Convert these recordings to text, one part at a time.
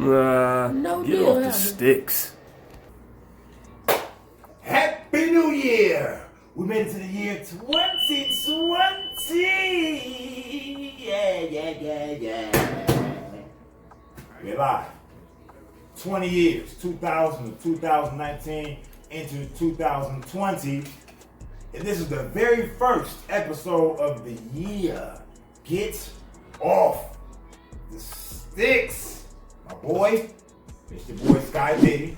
No Get deal. off the sticks. Happy New Year! We made it to the year 2020! Yeah. We're live. 20 years, 2000 to 2019 into 2020. And this is the very first episode of the year. Get off the sticks. My boy, it's your boy Sky Baby.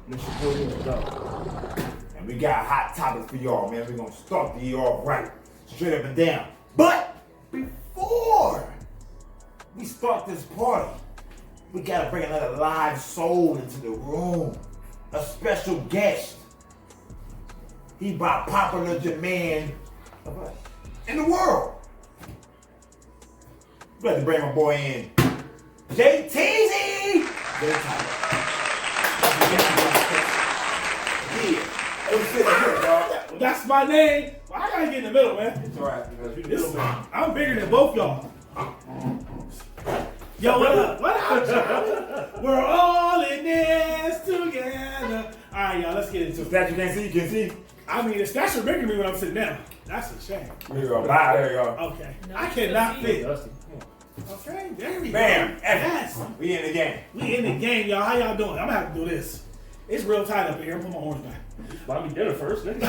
It's your boy, Dog. And we got hot topics for y'all, man. We're gonna start the year off right, straight up and down. But before we start this party, we gotta bring another live soul into the room. A special guest. He by popular demand in the world. We had to bring my boy in. Thvg! That's my name. Well, I gotta get in the middle, man. It's alright, because I'm bigger than both y'all. Yo, what up? What up, y'all? We're all in this together. All right, y'all, let's get into it. That you can't see, you can see. I mean, the statue bigger than me when I'm sitting down. That's a shame. There you go. Bye. There you go. Okay. I cannot fit. Dusty. Okay, there we Bam. go. Yes. We in the game. We in the game, y'all. How y'all doing? I'm gonna have to do this. It's real tight up here. Put my horns back. Buy me dinner first, nigga.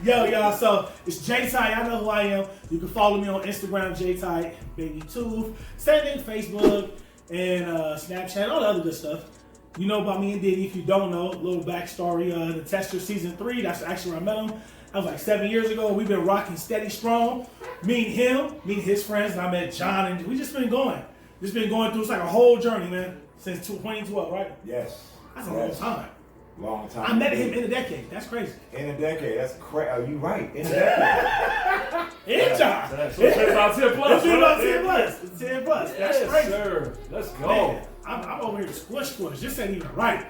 Yo, y'all, so it's J-Ty. I know who I am. You can follow me on Instagram, J-Ty Baby Tooth. Same thing, Facebook and Snapchat, all the other good stuff. You know about me and Diddy. If you don't know, a little backstory. The Tester Season 3, that's actually where I met him. That was like 7 years ago. We've been rocking steady strong. Meeting him, meeting his friends, and I met John, and we just been going. Just been going through, it's like a whole journey, man, since 2012, right? Yes. That's a long time. Long time. I met him in a decade. That's crazy. In a decade. That's crazy. Are you right? In a decade. In John. So it's about 10 plus. It's been about 10 plus. It's 10 plus. That's Yes, crazy. sir. Let's go. Man, I'm over here to squish. This ain't even right.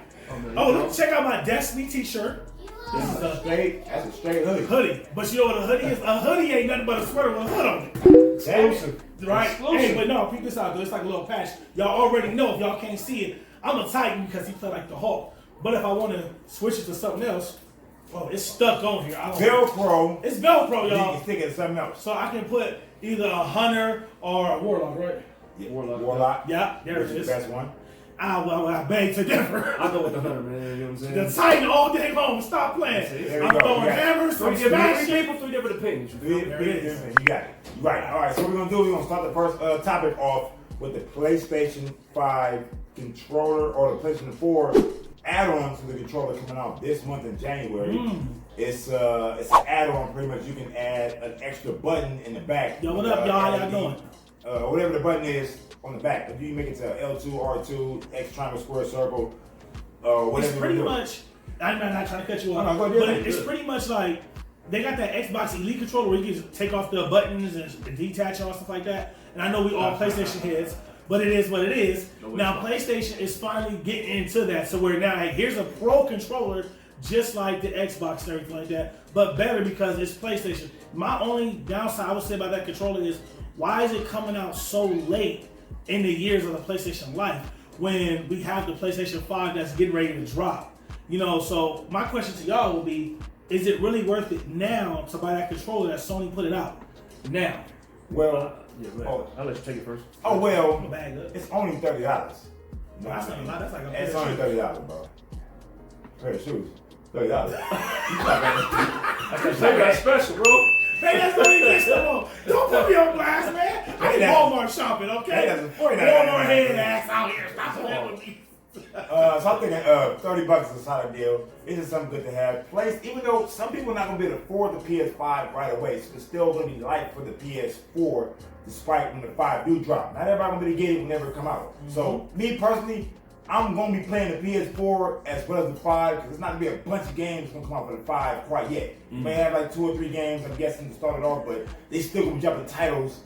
Oh, look, check out my Destiny t-shirt. This is a That's a straight hoodie. hoodie. But you know what a hoodie is? A hoodie ain't nothing but a sweater with a hood on it. Exclusive. Right? Exclusive. Hey, but no, peep this out, though. It's like a little patch. Y'all already know if y'all can't see it. I'm a Titan because he play like the Hulk. But if I want to switch it to something else, oh, it's stuck on here. Velcro. It's Velcro, You y'all. can stick it to something else. So I can put either a hunter or a warlock, right? Warlock. Yeah, there Which it is is. the best one. I beg to differ. I go with the hunter, man. You know what I'm saying? The Titan all day long. Stop playing. There we I'm go. throwing Yeah. hammers, I'm Three smashing. people, three different opinions. You feel me? There it is. You got it. You right. All right. So what we're gonna do? We're gonna start the first topic off with the PlayStation 5 controller or the PlayStation 4 add-on to the controller coming out this month in January. It's an add-on. Pretty much, you can add an extra button in the back. Yo, what up, y'all? How y'all doing? Whatever the button is on the back. If you make it to L2, R2, X triangle, square, circle, whatever. It's pretty you do. much, I'm not trying to cut you off, No, go ahead. but it's pretty much like, they got that Xbox Elite controller where you can just take off the buttons and detach and all stuff like that. And I know we all PlayStation heads, but it is what it is. Now PlayStation is finally getting into that. So we're now, hey, here's a pro controller just like the Xbox and everything like that, but better because it's PlayStation. My only downside I would say about that controller is, why is it coming out so late in the years of the PlayStation life when we have the PlayStation 5 that's getting ready to drop? You know, so my question to y'all will be, is it really worth it now to buy that controller that Sony put it out now? Well, I'll let you take it first. oh well, Bag up. it's only $30. No, That's not a lot. That's like a pair it's of only shoes. $30, bro. Pair of shoes, $30. That's special, bro. Hey, that's what it is. Come on. Don't put me on blast, man. I ain't Walmart shopping, okay? Hey, that's a $49. Walmart head ass out here. Stop playing with me. So I'm thinking $30 is a solid deal. It's just something good to have. Even though some people are not going to be able to afford the PS5 right away, so it's still going to be light for the PS4, despite when the 5 do drop. Not everybody going to be able to get it whenever it come out. So me personally, I'm going to be playing the PS4 as well as the 5 because it's not going to be a bunch of games going to come out for the 5 quite yet. You may have like 2 or 3 games, I'm guessing, to start it off, but they still going to be jumping titles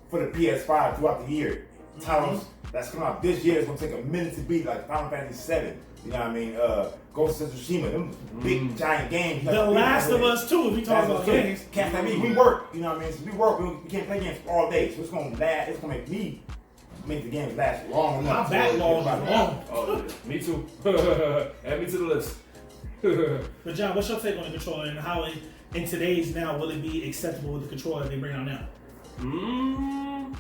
for the PS5 throughout the year. Titles that's coming out this year is going to take a minute to beat, like Final Fantasy VII. You know what I mean? Ghost of Tsushima, them big giant games. The Last of Us 2, if you talk about games. Cats like me, we work. You know what I mean? So we work. We can't play games all day. So it's going to last. It's going to make me make the game last long My enough. backlog is long. Oh, yeah. Me too. Add me to the list. But John, what's your take on the controller and how it, in today's now, will it be acceptable with the controller that they bring out now?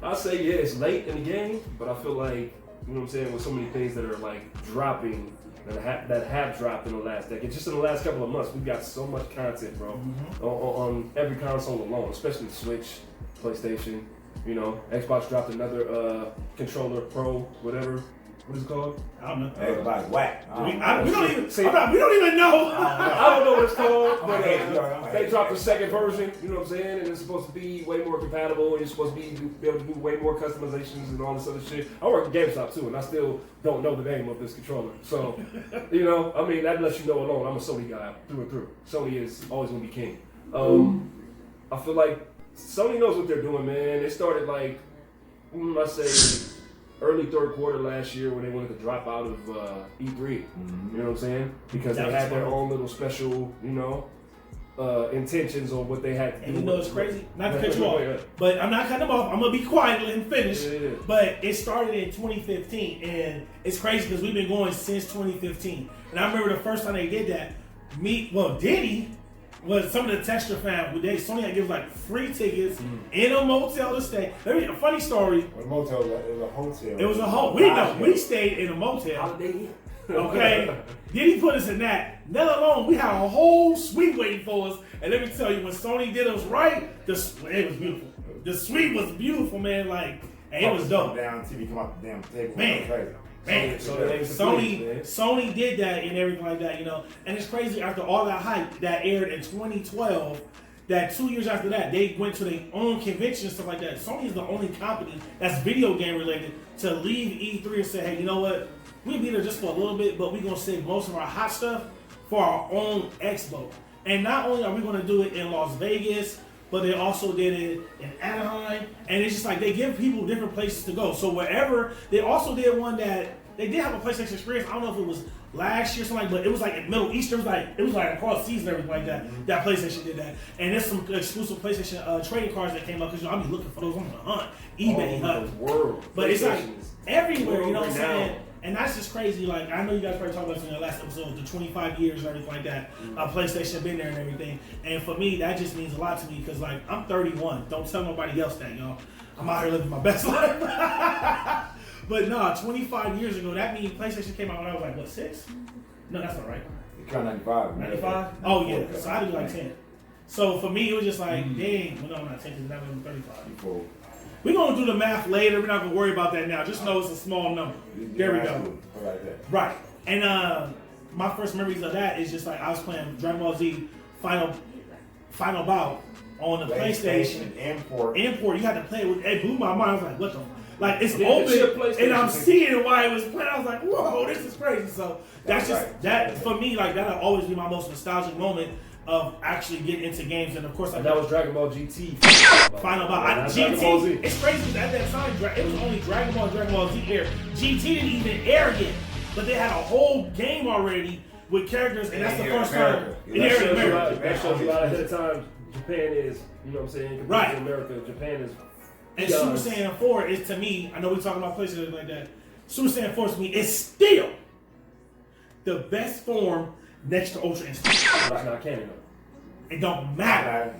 I say yeah, it's late in the game, but I feel like, you know what I'm saying, with so many things that are like dropping, that have dropped in the last decade, just in the last couple of months, we've got so much content, bro, on every console alone, especially Switch, PlayStation, you know, Xbox dropped another controller Pro, whatever. What is it called? I don't know. Everybody's whack. We don't even know. I don't know what it's called, but Okay, they dropped the second version, you know what I'm saying? And it's supposed to be way more compatible, and you're supposed to be able to do way more customizations and all this other shit. I work at GameStop too, and I still don't know the name of this controller. So, you know, I mean, that lets you know alone, I'm a Sony guy through and through. Sony is always going to be king. I feel like Sony knows what they're doing, man. They started like, I say, early third quarter last year when they wanted to drop out of E3. You know what I'm saying? Because they had their own little special, you know, intentions on what they had to do. And you know it's crazy? Not to cut you off, but I'm not cutting them off. I'm going to be quiet and let him finish. Yeah. But it started in 2015, and it's crazy because we've been going since 2015. And I remember the first time they did that, Diddy was some of the Texture fam. Sony had given like free tickets in a motel to stay. Let me a funny story. A motel, it was a hotel. It was a hotel. We stayed in a motel. Holiday Inn. Okay, then he put us in that. Let alone we had a whole suite waiting for us. And let me tell you, when Sony did us right, it was beautiful. The suite was beautiful, man. Like, and it was dope. Down TV come out the damn table. Man. Sony did that and everything like that, you know. And it's crazy after all that hype that aired in 2012, that 2 years after that, they went to their own convention and stuff like that. Sony is the only company that's video game related to leave E3 and say, hey, you know what? We'll be there just for a little bit, but we're going to save most of our hot stuff for our own expo. And not only are we going to do it in Las Vegas, but they also did it in Anaheim. And it's just like they give people different places to go. So wherever, they also did one that, they did have a PlayStation experience. I don't know if it was last year or something, but it was like in Middle East. It was like across season and everything like that. That PlayStation did that. And there's some exclusive PlayStation trading cards that came up because I'll be looking for those on the hunt. eBay, world. But it's like everywhere, you know what I'm saying? And that's just crazy. Like, I know you guys probably talked about this in the last episode, the 25 years and everything like that. PlayStation been there and everything. And for me, that just means a lot to me because, like, I'm 31. Don't tell nobody else that, y'all. I'm out here living my best life. But no, 25 years ago, that means PlayStation came out when I was like, what, 6? No, that's not right. It came 95. 95? Oh, yeah. So I was like 10. So for me, it was just like, dang. Well, no, I'm not 10 because now I'm 35. We're going to do the math later. We're not going to worry about that now. Just know it's a small number. There we go. Right. And my first memories of that is just like I was playing Dragon Ball Z Final Bout on the PlayStation. Import. You had to play it with, it blew my mind. I was like, what the? Like, it's open, and I'm seeing why it was playing. I was like, whoa, this is crazy. So that's just, that for me, like, that'll always be my most nostalgic moment of actually getting into games. And of course, like, that was Dragon Ball GT. Final Bout. GT, it's crazy at that time, it was only Dragon Ball and Dragon Ball Z air. GT didn't even air yet, but they had a whole game already with characters, and that's the first time it aired in America. That shows a lot ahead of time. Japan is, you know what I'm saying, compared to America, Japan is. And Super Saiyan 4 is, to me, I know we're talking about PlayStation like that, Super Saiyan 4 to me is still the best form next to Ultra Instinct. That's not canon though. It don't matter.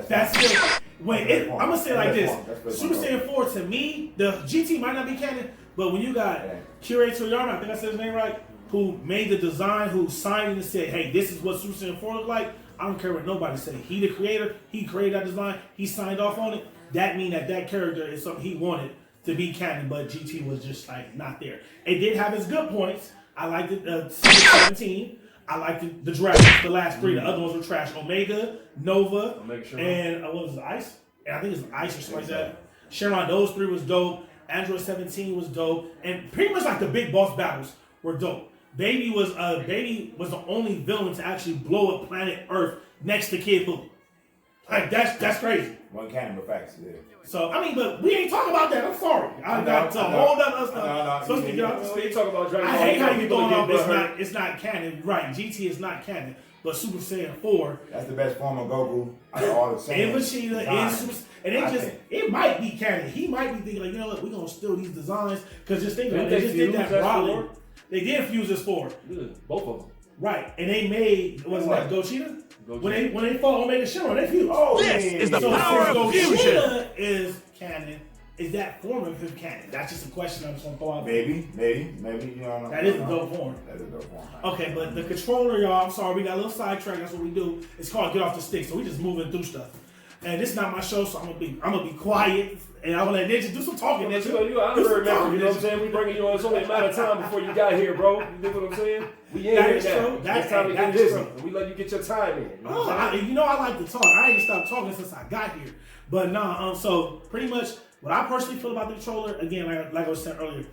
That's still, I'm going to say it like this. Super Saiyan 4 to me, the GT might not be canon, but when you got Kirei Toriyama, I think I said his name right, who made the design, who signed it and said, hey, this is what Super Saiyan 4 looks like, I don't care what nobody says. He the creator, he created that design, he signed off on it. That means that character is something he wanted to be canon, but GT was just like not there. It did have its good points. I liked it, 17. I liked the dragons, the last 3. The other ones were trash. Omega, Nova, and what was it, Ice? And I think it's Ice or something like that. Sharon, those 3 was dope. Android 17 was dope. And pretty much like the big boss battles were dope. Baby was the only villain to actually blow up planet Earth next to Kid Buu. Like, that's crazy. One canon of facts, yeah. So, I mean, but we ain't talking about that. I'm sorry. I got to hold up us stuff. You talk about Dragon Ball. I hate how you throwing off it's not canon. Right, GT is not canon. but Super Saiyan 4. That's the best form of Goku out of all the Saiyans. And Vegeta and Super, and it might be canon. He might be thinking like, you know what, we're gonna steal these designs because just think about it, they just did that broadly. They did fuse this 4. Yeah, both of them. Right, and they made Gogeta? When they fought Omega Shenron, they fused. This is the power of fusion. Gogeta is canon. Is that form of him canon? That's just a question I'm just gonna throw out. Maybe. You know, that is a dope form. That is a dope form. Okay, but the controller, y'all, I'm sorry, we got a little sidetrack. That's what we do. It's called Get Off the Stick. So we just moving through stuff. And this is not my show, so I'm gonna be quiet. And I'm gonna let Ninja do some talking. Ninja. I remember, you know what I'm saying? We bringing you on. It's only a matter of time before you got here, bro. You dig what I'm saying? We in here now. It's time to get busy. And we let you get your time in. You know, I like to talk. I ain't stopped talking since I got here. But nah, so pretty much what I personally feel about the controller, again, like I was saying earlier,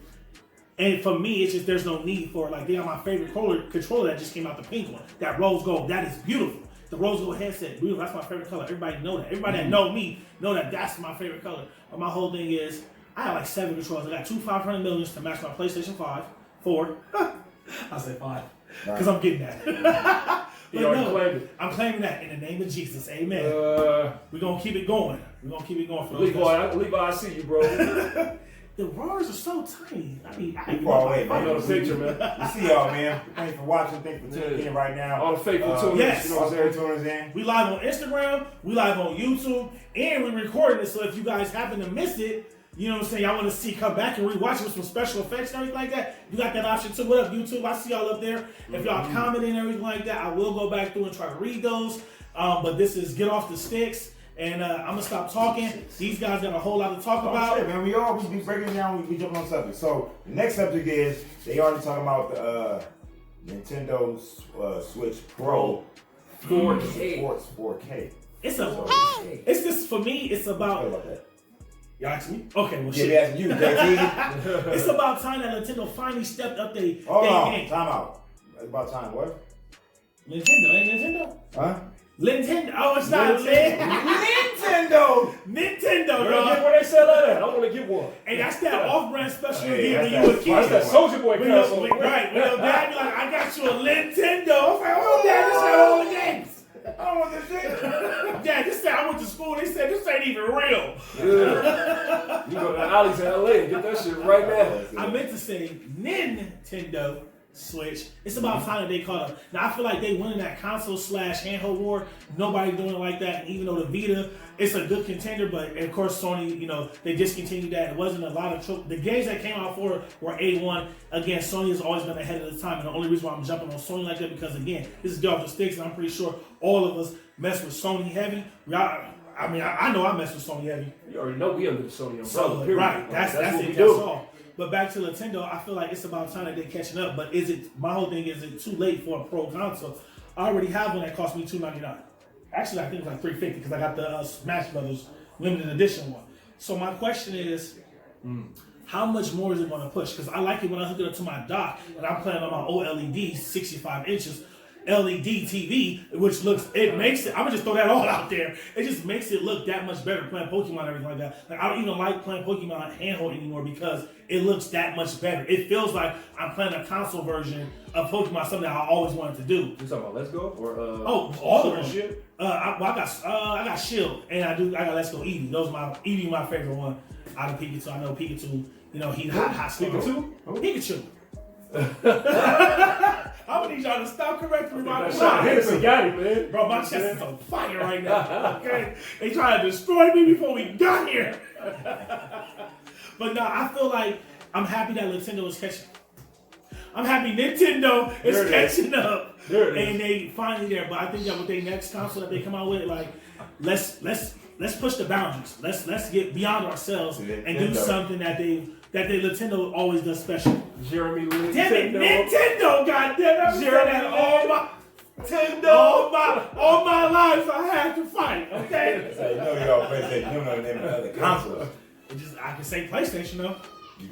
and for me, it's just there's no need for it. Like, they got my favorite controller that just came out, the pink one. That rose gold. That is beautiful. The rose gold headset, beautiful. That's my favorite color. Everybody know that. Everybody that know me know that that's my favorite color. But my whole thing is, I have like 7 controllers. I got 2 500 millions to match my PlayStation 4. I say 5 because I'm getting that. You already claimed it. I'm claiming that in the name of Jesus. Amen. We're going to keep it going. We're going to keep it going for those Levi, I see you, bro. The roars are so tiny. I mean, I know the picture, man. We see y'all, man. Thanks for watching. Thanks for tuning in right now. All the faithful tuners. Yes. You know what I'm saying? We live on Instagram. We live on YouTube. And we recording it. So if you guys happen to miss it, you know what I'm saying, y'all want to see, come back and rewatch it with some special effects and everything like that, you got that option too. What up, YouTube? I see y'all up there. If y'all comment and everything like that, I will go back through and try to read those. But this is Get Off the Sticks. And I'm going to stop talking. These guys got a whole lot to talk about. Shit, man. We always be breaking it down. We jump on subject. So the next subject is, they already talking about the Nintendo Switch Pro 4K. It's just, for me, it's about... You ask me? Okay, well, shit. Yeah, asking you, JT. It's about time that Nintendo finally stepped up their game. Hold on, time out. It's about time, what? Nintendo, ain't Nintendo? Huh? Nintendo. Oh, it's not Nintendo. Nintendo, y'all. Where they sell that at? I want to get one. And that's that off-brand special you get when you were a kid. That's that Soldier Boy console. Right. When your dad be like, I got you a Nintendo. I was like, oh, Dad, this got all the games. I don't want this shit. Dad, this said I went to school. They said this ain't even real. Yeah. You go to the alleys in LA and get that shit right now. I meant to say Nintendo Switch. It's about time that they caught up. Now I feel like they winning that console / handheld war. Nobody doing it like that. And even though the Vita, it's a good contender, but of course Sony, you know, they discontinued that. It wasn't a lot of the games that came out for were A1. Again, Sony has always been ahead of the time, and the only reason why I'm jumping on Sony like that because again, this is Get Off the Sticks, and I'm pretty sure all of us mess with Sony heavy. I know I mess with Sony heavy. You already know we under the Sony umbrella. So, right, that's it. That's all. But back to Nintendo, I feel like it's about time that they're catching up. But my whole thing is it too late for a pro console? I already have one that cost me $299. Actually, I think it was like $350 because I got the Smash Brothers limited edition one. So my question is, how much more is it going to push? Because I like it when I hook it up to my dock and I'm playing on my OLED 65 inches. LED TV, which makes it, I'm gonna just throw that all out there. It just makes it look that much better playing Pokemon and everything like that. Like, I don't even like playing Pokemon handheld anymore because it looks that much better. It feels like I'm playing a console version of Pokemon, something that I always wanted to do. You talking about Let's Go or all of them? Shit. I got Shield and I got Let's Go Eevee. Eevee my favorite one out of Pikachu. I know Pikachu. You know he's hot star. Pikachu. I'm gonna need y'all to stop correcting me. Henderson got it, man. Bro, my chest is on fire right now. Okay, they trying to destroy me before we got here. But no, I feel like I'm happy that Nintendo is catching. I'm happy Nintendo is catching up, and they finally there. But I think that with their next console that they come out with, like let's push the boundaries. Let's get beyond ourselves and do something that Nintendo always does special. Jeremy Lin. Damn it, Nintendo! Goddamn, I've said that all my life. I had to fight. Okay. So you know y'all PlayStation. You don't know the name of the other consoles. I can say PlayStation though.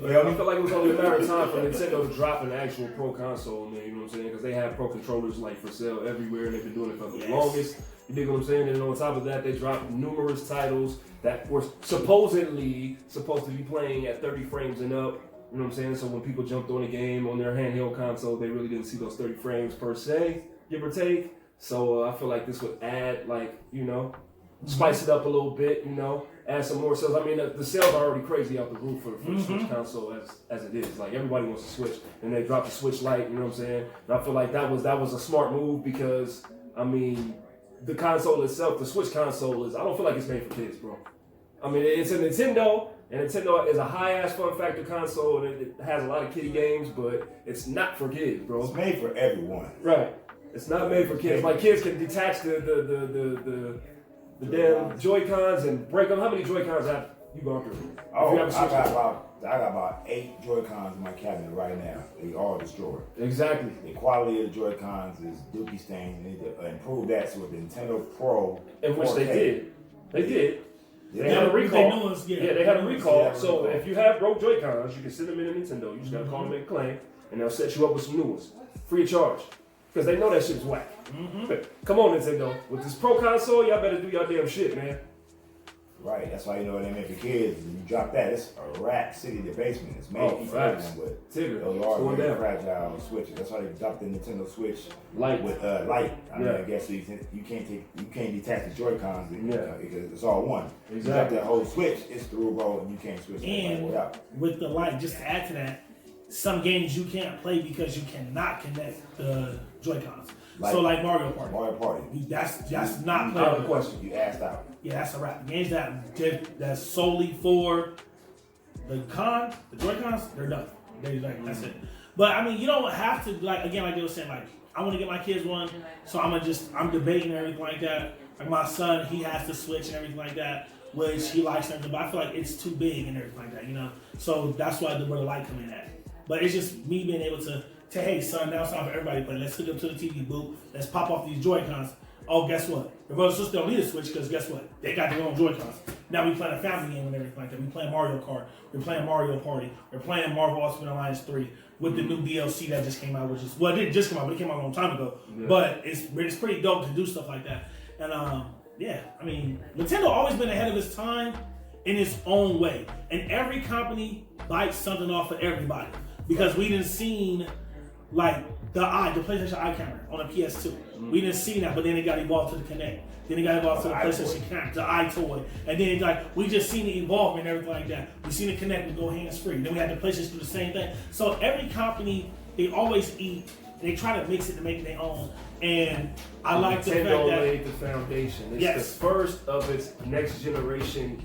Well, I feel like it was only a matter of time for Nintendo to drop an actual pro console, man. You know what I'm saying? Because they have pro controllers like for sale everywhere, and they've been doing it for the longest. You dig what I'm saying? And on top of that, they dropped numerous titles that were supposedly supposed to be playing at 30 frames and up. You know what I'm saying? So when people jumped on a game on their handheld console, they really didn't see those 30 frames per se, give or take. So I feel like this would add, spice it up a little bit, add some more sales. I mean, the sales are already crazy out the roof for the Switch console as it is. Like, everybody wants to Switch, and they dropped the Switch Lite, you know what I'm saying? And I feel like that was a smart move because, I mean, the console itself, the Switch console I don't feel like it's made for kids, bro. I mean, it's a Nintendo, and Nintendo is a high-ass fun factor console, and it has a lot of kiddie games, but it's not for kids, bro. It's made for everyone. Right. It's not made for kids. Like, kids can detach the damn Joy-Cons and break them. How many Joy-Cons have you gone through? Oh, I got about 8 Joy-Cons in my cabinet right now. They all destroyed. Exactly. The quality of the Joy-Cons is dookie stained. They need to improve that. So with the Nintendo Pro, in which 4K, they did. They Yeah, had a recall. nuance, yeah. They had a recall. Yeah, So recall. if you have broke Joy-Cons, you can send them in a Nintendo. You just gotta call them and claim, and they'll set you up with some new ones, free of charge, because they know that shit's whack. Come on, Nintendo. With this Pro console, y'all better do y'all damn shit, man. Right, that's why you know they made for kids. When you drop that, it's a rack sitting in the basement. It's made for facts. everyone, but Tigger. those It's are going very down. fragile switches. That's why they dropped the Nintendo Switch Lite. with light. I mean, Yeah. I guess you can't detach the Joy-Cons Yeah. because it's all one. Exactly. You got that whole switch, it's through roll, and you can't switch it And without. with the Lite, just to add to that, some games you can't play because you cannot connect the Joy-Cons. So like Mario Party. Mario Party. That's not Out of playable. the question. You asked out. Yeah, that's a wrap. Games that's solely for the Joy-Cons, they're done. That's it. But I mean, you don't have to, like they were saying, like, I want to get my kids one, so I'm debating and everything like that. Like my son, he has to Switch and everything like that, which he likes everything, but I feel like it's too big and everything like that, So that's why where the Lite come in at. But it's just me being able to hey son, now it's time for everybody to play. Let's hook up to the TV booth. Let's pop off these Joy-Cons. Oh, guess what? Your brother and sister don't need a Switch because guess what? They got their own Joy-Cons. Now we playing a family game and everything like that. We playing Mario Kart. We're playing Mario Party. We're playing Marvel Ultimate Alliance 3 with the new DLC that just came out, it didn't just come out, but it came out a long time ago. Yeah. But it's pretty dope to do stuff like that. And I mean, Nintendo always been ahead of its time in its own way. And every company bites something off of everybody. Because we didn't seen like the PlayStation Eye camera on a PS2. We didn't see that, but then it got evolved to the Kinect. Then it got evolved to the PlayStation Camera, the iToy. And then we just seen it evolve and everything like that. We seen the Kinect would go hands-free. Then we had the PlayStation do the same thing. So every company, they always they try to mix it to make it their own. And I like the fact Nintendo that laid the foundation. It's the first of its next generation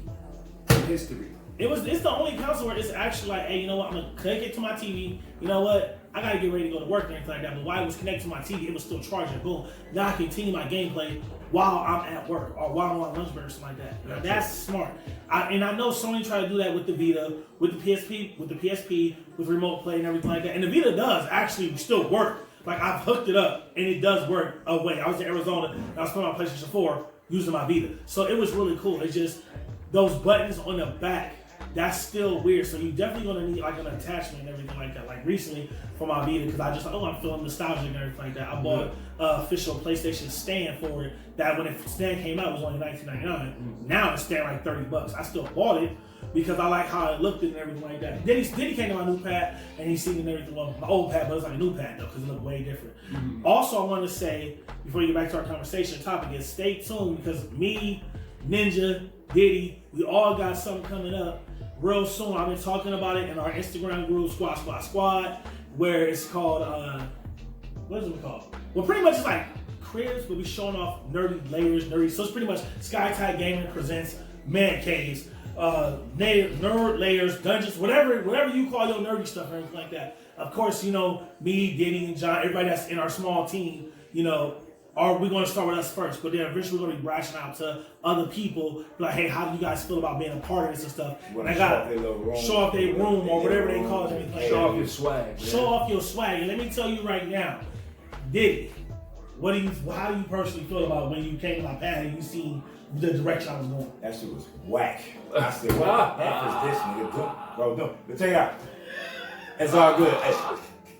history. It's the only console where it's actually like, hey, you know what, I'm gonna connect it to my TV. You know what? I gotta get ready to go to work and anything like that. But while it was connected to my TV, it was still charging. Boom. Now I continue my gameplay while I'm at work or while I'm on lunch break or something like that. Now, that's smart. I know Sony tried to do that with the Vita, with the PSP, with remote play and everything like that. And the Vita does actually still work. Like I've hooked it up and it does work away. I was in Arizona and I was playing my PlayStation 4 using my Vita. So it was really cool. It's just those buttons on the back. That's still weird. So you definitely gonna need like an attachment and everything like that. Like recently for my Vita, because I just I'm feeling nostalgic and everything like that. I bought an official PlayStation stand for it. That when the stand came out it was only $19.99. Now it's stand like $30. I still bought it because I like how it looked and everything like that. Then he came to my new pad and he's seen it and everything. Well, my old pad, but it's like a new pad though because it looked way different. Also, I want to say before we get back to our conversation topic is stay tuned because me, Ninja, Diddy, we all got something coming up. Real soon, I've been talking about it in our Instagram group, Squad, where it's called, what is it called? Well, pretty much it's like cribs, but we showing off nerdy layers, so it's pretty much SkyTide Gaming presents Man Caves, nerd layers, dungeons, whatever you call your nerdy stuff or anything like that. Of course, me, Diddy, and John, everybody that's in our small team, we're going to start with us first, but then eventually we're going to be branching out to other people. Like, hey, how do you guys feel about being a part of this and stuff? And I got show off their room or whatever they call it. Show off your swag. Show off your swag. And let me tell you right now, Diddy, how do you personally feel about when you came to my pad and you seen the direction I was going? That shit was whack. I said, what the heck is this nigga doing? Bro, no. But check it out. It's all good.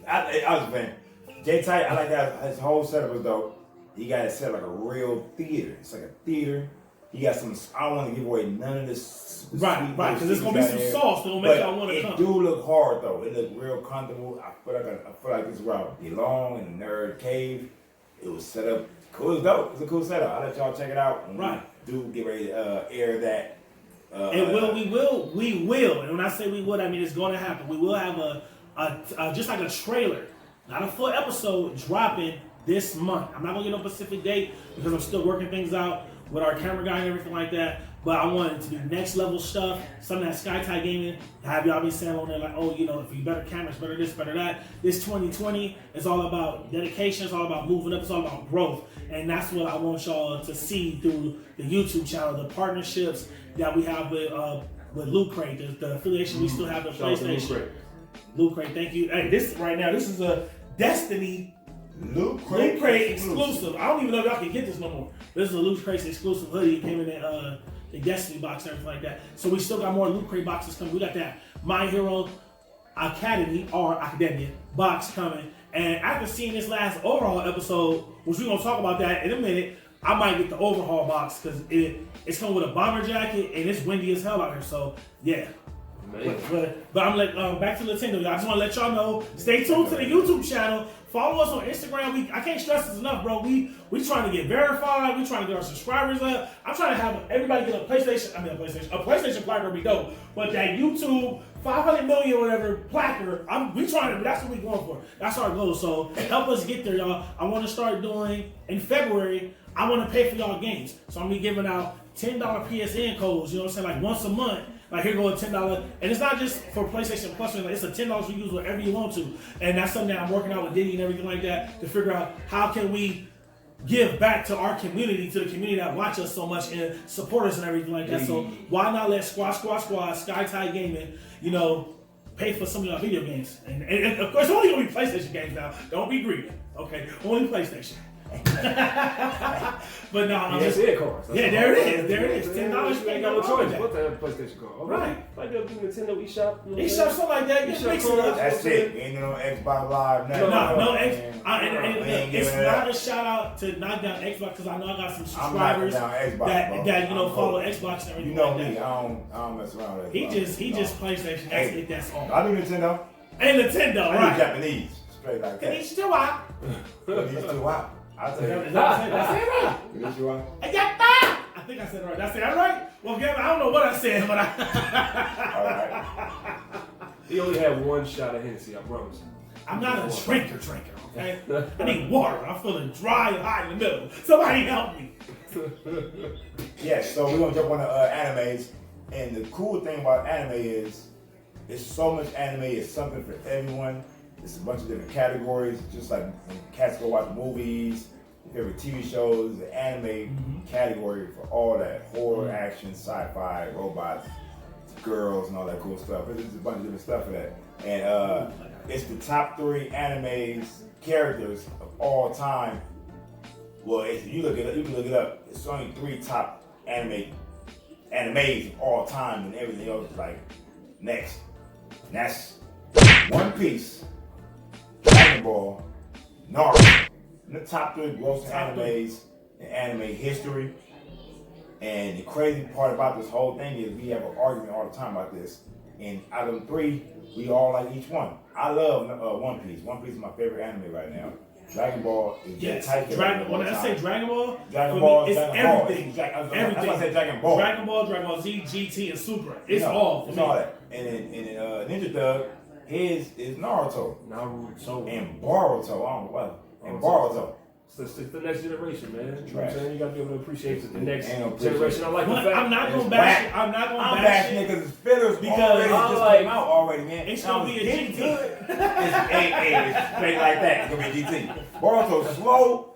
I was playing. J-Tight, I like that. His whole setup was dope. He got it set like a real theater. It's like a theater. He got some. I don't want to give away none of this. Right, because there's gonna be some sauce that'll make y'all want to come. It do look hard though. It look real comfortable. I feel like this is where I belong in the nerd cave. It was set up Cool, it's dope. It's a cool setup. I'll let y'all check it out. When Right. we do get ready to air that. We will. And when I say we would, I mean it's going to happen. We will have a just like a trailer, not a full episode, dropping this month. I'm not going to get no specific date because I'm still working things out with our camera guy and everything like that. But I want it to be next level stuff, something that SkyTide Gaming, have y'all be saying on there like, oh, you know, if you better cameras, better this, better that. This 2020 is all about dedication, it's all about moving up, it's all about growth. And that's what I want y'all to see through the YouTube channel, the partnerships that we have with Loot Crate, the affiliation we still have with PlayStation. Loot Crate, thank you. Hey, this right now, this is a Destiny Loot Crate exclusive. I don't even know if y'all can get this no more. This is a Loot Crate exclusive hoodie. It came in the Destiny box and everything like that. So we still got more Loot Crate boxes coming. We got that My Hero Academy or Academia box coming. And after seeing this last overhaul episode, which we're gonna talk about that in a minute, I might get the overhaul box because it's coming with a bomber jacket and it's windy as hell out here. So yeah. But I'm like back to Nintendo. I just want to let y'all know. Stay tuned to the YouTube channel. Follow us on Instagram. I can't stress this enough, bro. We trying to get verified. We trying to get our subscribers up. I'm trying to have everybody get a PlayStation placard would be dope. But that YouTube 500 million or whatever placard, we trying to. That's what we going for. That's our goal. So help us get there, y'all. I want to start doing in February. I want to pay for y'all games. So I'm gonna be giving out $10 PSN codes. You know what I'm saying? Like once a month. Like here go a $10, and it's not just for PlayStation Plus. Like it's a $10 you use whatever you want to, and that's something that I'm working out with Diddy and everything like that to figure out how can we give back to our community, to the community that watch us so much and support us and everything like that. So why not let Squad, SkyTide Gaming, you know, pay for some of your video games, and of course it's only gonna be PlayStation games now. Don't be greedy, okay? Only PlayStation. But no, PSN cards. Yeah, there it is. $10. You ain't got no choice. What the hell PlayStation card? Okay. Right. Like the Nintendo eShop. eShop, something like that. You mix it up. That's it. Ain't no Xbox Live. No X. It's not a shout out to knock down Xbox because I know I got some subscribers that you know follow Xbox and everything. You know like me. that. I don't mess around with Xbox. He just PlayStation. That's it. That's all. I do Nintendo. And Nintendo, I right? do Japanese. Straight like that. Konnichiwa. Konnichiwa. I'll tell you. That's it right. Konnichiwa. I think I said it right. Did I say that right? Well, Gavin, I don't know what I said, but All right. He only had one shot of Hennessy, I promise you. I'm not a drinker, okay? I need water. I'm feeling dry and hot in the middle. Somebody help me. Yes, so we're going to jump on the animes. And the cool thing about anime is there's so much anime. It's something for everyone. It's a bunch of different categories. Just like when cats go watch movies, favorite TV shows, the anime category for all that. Horror, action, sci-fi, robots, girls, and all that cool stuff. There's a bunch of different stuff for that. And it's the top 3 animes characters of all time. Well, if you look it up, you can look it up. It's only 3 top animes of all time, and everything else is like next. And that's One Piece, Dragon Ball, Naruto. In the top 3 grossing animes in anime history. And the crazy part about this whole thing is we have an argument all the time about this. And out of the 3, we all like each one. I love One Piece. One Piece is my favorite anime right now. Dragon Ball is yes. tight. When I say Dragon Ball, it's everything. That's why I said Dragon Ball. Dragon Ball Z, GT, and Super. It's all for me. All that. And then Ninja Thug, his is Naruto. And Boruto. I don't know what. And Boruto. It's the next generation, man. You know what I'm Right. saying? You gotta be able to appreciate the next generation. I like the fact. I'm not gonna bash it. niggas is fillers because just came out already, man. It's gonna be a GT. It's straight like that. It's gonna be a GT. Boruto's slow.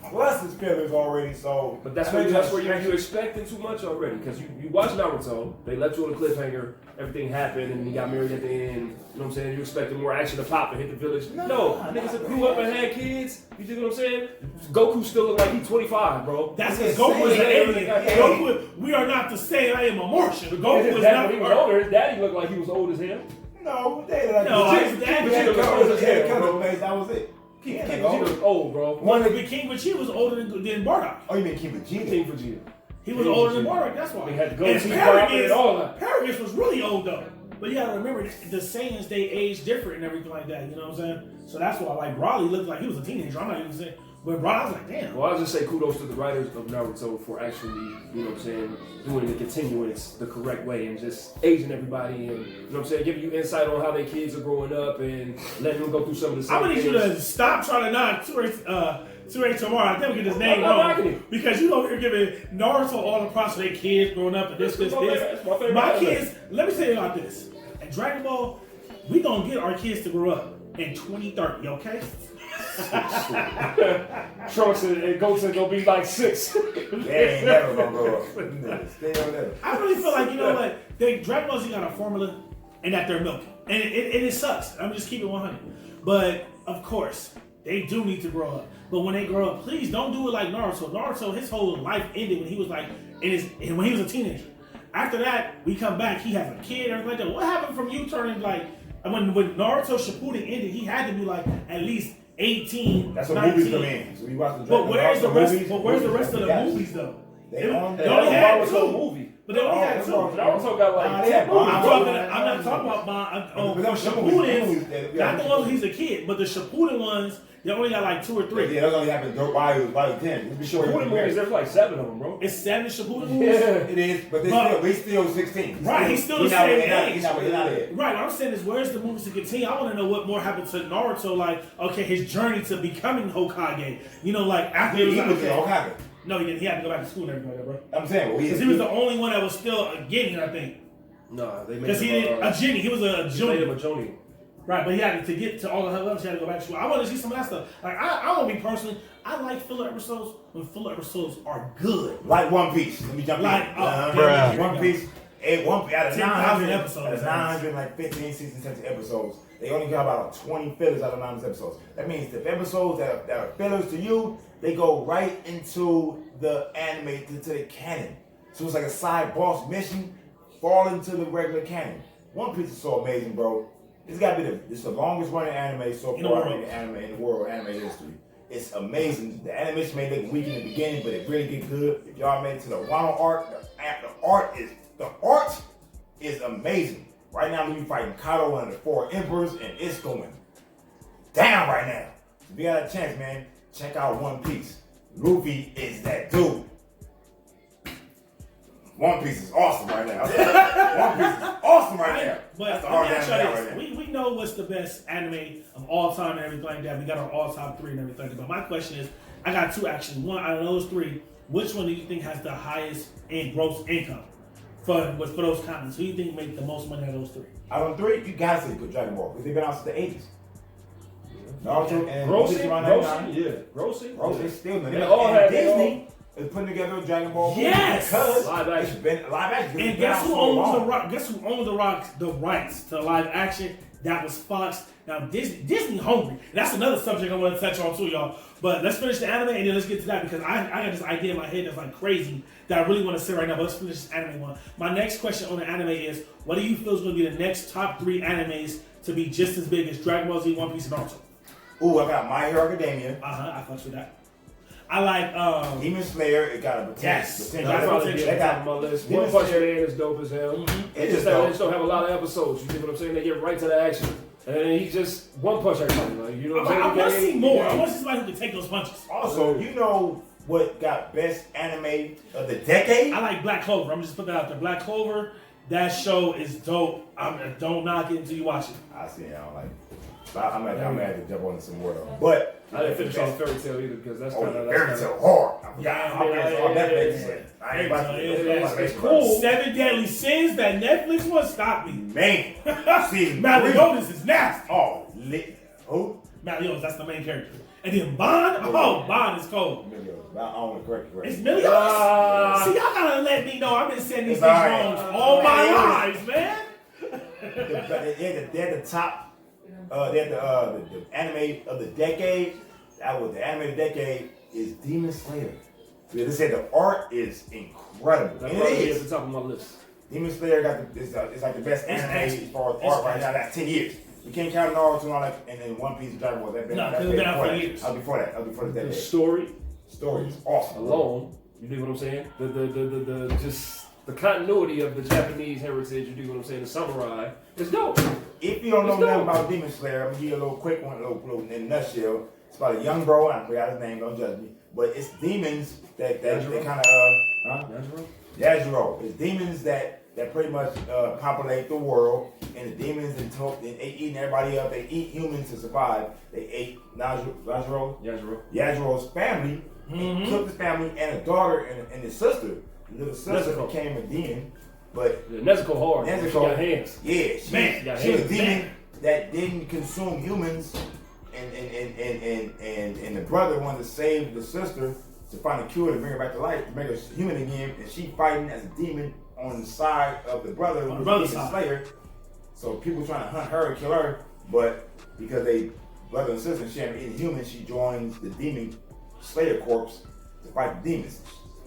Plus his fillers already, so. But that's where you expecting too much already. Because you watch Naruto, they left you on a cliffhanger, everything happened, and he got married at the end. You know what I'm saying? You expected more action to pop and hit the village. No, niggas that grew up and had kids. You dig what I'm saying? Goku still look like he's 25, bro. That's because Goku is an alien. Goku, we are not the same. I am a Martian. Goku is not. When he was older, his daddy looked like he was old as him. No, they like his dad was old as hell. That was it. King Vegeta was old, bro. King Vegeta was older than Bardock. Oh, you mean King Vegeta? King Vegeta. He was older than Bardock, that's why. He had to go and Paragus, Paragus was really old though. But you gotta remember, the Saiyans, they age different and everything like that, you know what I'm saying? So that's why, like, Raleigh looked like he was a teenager. I'm not even saying, But bro, I was like, damn. Well, I'll just say kudos to the writers of Naruto for actually, you know what I'm saying, doing the continuance the correct way and just aging everybody and, you know what I'm saying, giving you insight on how their kids are growing up and letting them go through some of the same I'm gonna need you things. to stop trying to knock Tsure tomorrow. I never get his name I'm not wrong knocking him. because you over here giving Naruto all the props for their kids growing up and this. That's my favorite My anime. kids, let me tell you about this. At Dragon Ball, we gonna get our kids to grow up in 2030, okay? Trunks and Goten gonna be like 6. They ain't never gonna grow up. Stay on there. I really feel like, you know what, Dragon Ball Z got a formula and that they're milking. And it sucks. I'm just keeping it 100. But, of course, they do need to grow up. But when they grow up, please don't do it like Naruto. Naruto, his whole life ended when he was like, when he was a teenager. After that, we come back, he has a kid, everything like that. What happened from you turning like, when Naruto Shippuden ended, he had to be like at least 18, That's what 19. movies come in. So you watch the But where's the rest? movies, But where's the rest of the yes. movies though? They on They only had Naruto two. movie. But they only had two. Naruto got like they 10 had movies. I'm not talking about But them Shippuden, not the ones he's a kid, but the Shippuden ones, they only got like 2 or 3. Yeah, that's only happened while he was 10. Shippuden movies, there's like 7 of them, bro. It's 7 Shippuden movies. Yeah. It is, but he's still 16. Right, he's still the same age. He's not yet. Right, what I'm saying is, where's the movies to continue? I want to know what more happened to Naruto. Like, okay, his journey to becoming Hokage. You know, like after He he was was in Hokage. No, he didn't. He had to go back to school and everything like that, bro. I'm saying, Because he was the only one that was still a Genin, I think. Nah, they made Because he didn't a Genin. He was a They made him junior. a Johnny. Right, but he had to get to all the levels. He had to go back to school. I want to see some of that stuff. Like I want to be personally. I like filler episodes when filler episodes are good. Like One Piece. Let me jump Like, in. bruh. One Piece. Out of 10,000 900 episodes. out of 915, 16, 17 episodes, they only got about 20 fillers out of 900 episodes. That means the episodes that are fillers to you, they go right into the anime, to the canon. So it's like a side boss mission, fall into the regular canon. One Piece is so amazing, bro. It's got to be the longest running anime so far in the world anime history. It's amazing. The animation may look weak in the beginning, but it really get good. If y'all made it to the Wano arc, the art is amazing. Right now, we fighting Kaido, one of the 4 emperors, and it's going down right now. If you got a chance, man, check out One Piece. Luffy is that dude. One Piece is awesome right now. One Piece is awesome right now. But That's the let me hard ask anime you right this. now. We know what's the best anime of all time and everything like that. We got our all top 3 and everything. But my question is, I got 2 actually. One out of those 3, which one do you think has the highest in gross income for those comments? Who do you think make the most money out of those 3? Out of 3, you gotta say Dragon Ball because they've been out since the 80s. Naruto and Grossy. still They all had Disney is putting together a Dragon Ball movie Yes! because Live action. it's been live action. And guess who owns the rights to live action? That was Fox. Now Disney hungry. That's another subject I want to touch on too, y'all. But let's finish the anime and then let's get to that because I got this idea in my head that's like crazy that I really want to say right now. But let's finish this anime one. My next question on the anime is, what do you feel is going to be the next top 3 animes to be just as big as Dragon Ball Z, One Piece, and Naruto? Ooh, I got My Hero Academia. I fucks with that. I like Demon Slayer. It got a potential. Yes. potential. That's probably They get got on my list. Demon One Punch Slayer. Man is dope as hell. It It's is just that they dope. just don't have a lot of episodes. You get what I'm saying? They get right to the action. And then he just one punch everybody. Like, you know what I'm saying? I want to see more. I want to see somebody who can take those punches. Also, you know what got best anime of the decade? I like Black Clover. I'm just putting that out there. Black Clover, that show is dope. Don't knock it until you watch it. I see. I don't like it. I'm gonna have to jump on some more though. But I didn't finish on Fairy Tail either because that's kind of Fairy Tail hard. It's cool. 7 Deadly Sins, that Netflix one, stop me. Man, season Malleonis is nasty. Oh, lit. Who? Malleonis, that's the main character. And then Bond, Bond is cold. I don't want to correct. It's Malleonis. See, y'all gotta let me know. I've been saying these things wrong all my lives, man. They're the top. They're the anime of the decade. That was the anime of the decade is Demon Slayer. They said the art is incredible. That's And probably it at is. the top of my list. Demon Slayer got it's like the best anime as far as art right now. That's 10 years. We can't count Naruto and all that, and then One Piece and Dragon Ball. That's been out for years. That was before that. The decade. story Story is awesome. alone, you dig what I'm saying? The just the continuity of the Japanese heritage, you dig what I'm saying? The samurai, it's dope. If you don't know It's nothing dope. about Demon Slayer, I'm gonna give you a little quick one, a little in a nutshell. It's about a young bro. I forgot his name. Don't judge me. But it's demons that they kind of Yajiro. It's demons that pretty much populate the world, and the demons they eating everybody up. They eat humans to survive. They ate Yajiro's family, and killed his family and a daughter and his sister. The little sister became a demon, but Nezuko hard. Nezuko, She got hands. Yeah, she was a demon that didn't consume humans, and the brother wanted to save the sister to find a cure to bring her back to life, to make her human again, and she fighting as a demon on the side of the brother who was the slayer. So people trying to hunt her and kill her, but because they brother and sister and she ain't eating humans, she joins the demon slayer corpse to fight the demons.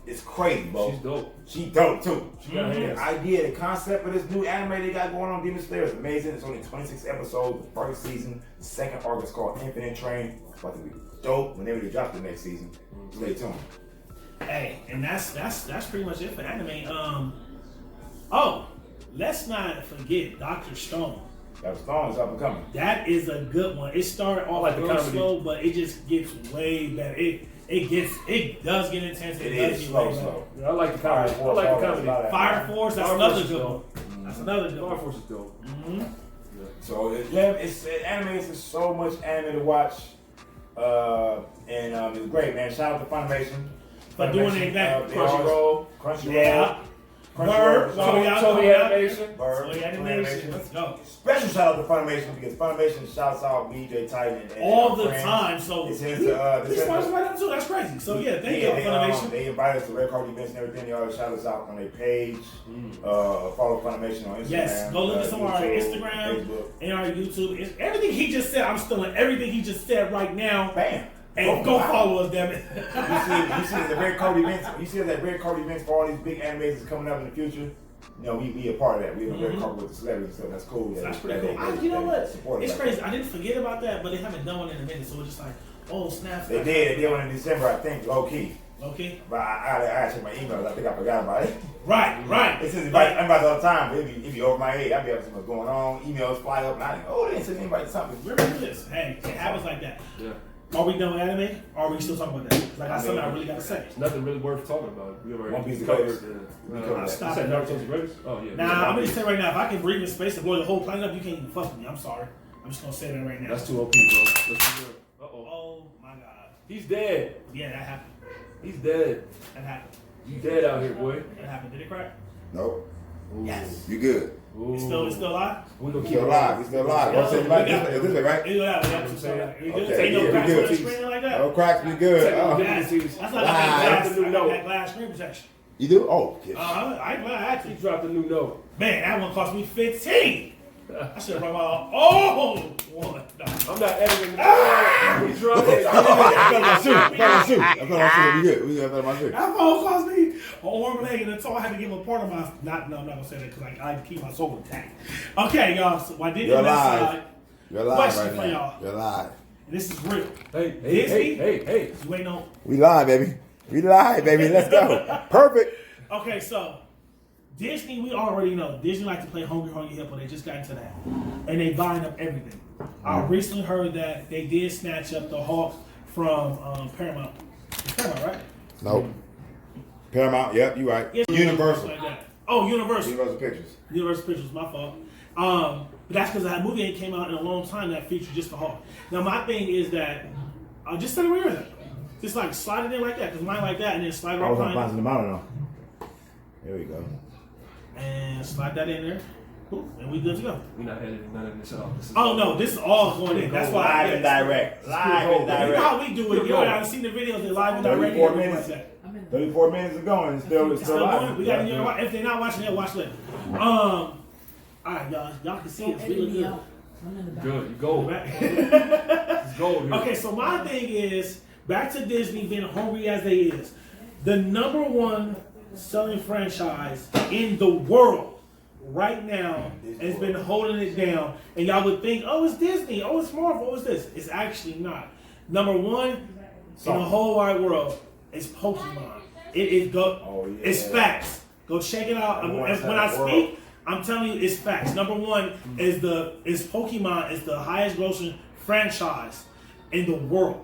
It's crazy, bro. She's dope. She dope too. She got hands. The idea, the concept of this new anime they got going on, Demon Slayer, is amazing. It's only 26 episodes. The first season, the second arc is called Infinite Train. It's about to be dope whenever they drop the next season. Stay tuned. Hey, and that's pretty much it for anime. Let's not forget Dr. Stone. Dr. Stone is up and coming. That is a good one. It started off like real slow, but it just gets way better. It does get intense. It is slow. Yeah, I like the comedy. I like the comedy. Fire Force, that's another good one. That's another good one. Fire Force is dope. Mm-hmm. Yeah. So it's anime. It's just so much anime to watch, and it's great, man. Shout out to Funimation for doing it exactly. Crunchyroll. Yeah. Bird, Toei Animation. Toei Animation. Let's go. Special shout out to Funimation because Funimation shouts out BJ Titan and all the friends. time. So this right up too. That's crazy. So yeah, thank you, Funimation. They invite us to red card events and everything. They always shout us out on their page. Follow Funimation on Instagram. Yes, go look at some of our Instagram Facebook. And our YouTube. It's everything he just said. I'm stealing everything he just said right now. Bam. And go follow us, damn it. you see the red card events. You see that red card events for all these big animes that's coming up in the future. You know, we a part of that. We have a red card with the celebrities, so that's cool. That's pretty cool. You know what? It's crazy. I didn't forget about that, but they haven't done one in a minute, so it's just like, oh snap. They did one in December, I think, low key. Okay. But I checked my emails. I think I forgot about it. Right. It's just invite all the time. It be over my head. I be able to see what's going on. Emails fly up, and I think, they didn't send anybody something. Remember this. Hey, it happens like that. Yeah. Are we done with anime? Or are we still talking about that? Like I said, I really gotta say. Nothing really worth talking about. We already One Piece of covered. I stopped. Naruto's the greatest? Oh yeah. Nah, I'm gonna say right now, if I can breathe in space and blow the whole planet up, you can't even fuck with me. I'm sorry. I'm just gonna say that right now. That's too OP, bro. Let's be real. Oh my god. He's dead. Yeah, that happened. He's dead. That happened. You dead out here, boy. That happened. Did it crack? Nope. Ooh. Yes. You good? It's still alive? We're gonna keep Still alive. He's still alive. Don't say like this way, right? You got it. Okay, Ain't no yeah, cracks we on good. the screen like that? No cracks, we good. That's like that glass screen protection. You do? Oh, yeah. I glad I actually He dropped a new note. Man, that one cost me 15. I should have brought my one. No. I'm not editing. He dropped it. I'm shoot. We good. We got my shoot. That phone cost me an arm and leg and a toe. I had to give a part of my. No, I'm not gonna say that because I keep my soul intact. Okay, y'all. So I did You're the live. You're live question right for now. y'all. You're live. This is real. Hey. You ain't know. We live, baby. We live, baby. Let's go. Perfect. Okay, so Disney, we already know. Disney like to play Hungry Hippo. They just got into that. And they buying up everything. I recently heard that they did snatch up the Hawk from Paramount. It's Paramount, right? Nope. Paramount, yep, you right. Yeah, Universal. like that. Oh, Universal. Universal Pictures. Universal Pictures, my fault. But that's because that movie ain't came out in a long time that featured just the Hawk. Now, my thing is that, just send it where that. Just like slide it in like that, because mine like that, and then slide it I was right on behind Finding the Mountain though. There we go. and slide that in there. Cool. And we good to go. We're not editing none of this out. This is all going in. That's why Live and direct. Live and You know direct. how we do it. You know, I've seen the videos. They're live and direct. 34 minutes. 34 minutes ago and it's still Still live. going. We got if they're not watching, they'll watch later. All right, y'all can see it's really good. Good. You go. It's gold. Okay, so my thing is back to Disney being hungry as they is. The number one selling franchise in the world right now has been holding it down. And y'all would think, oh, it's Disney, oh, it's Marvel, oh, it's this. It's actually not. Number one in the whole wide world is Pokemon. It's facts. Go check it out. When I speak, I'm telling you, it's facts. Number one is Pokemon is the highest grossing franchise in the world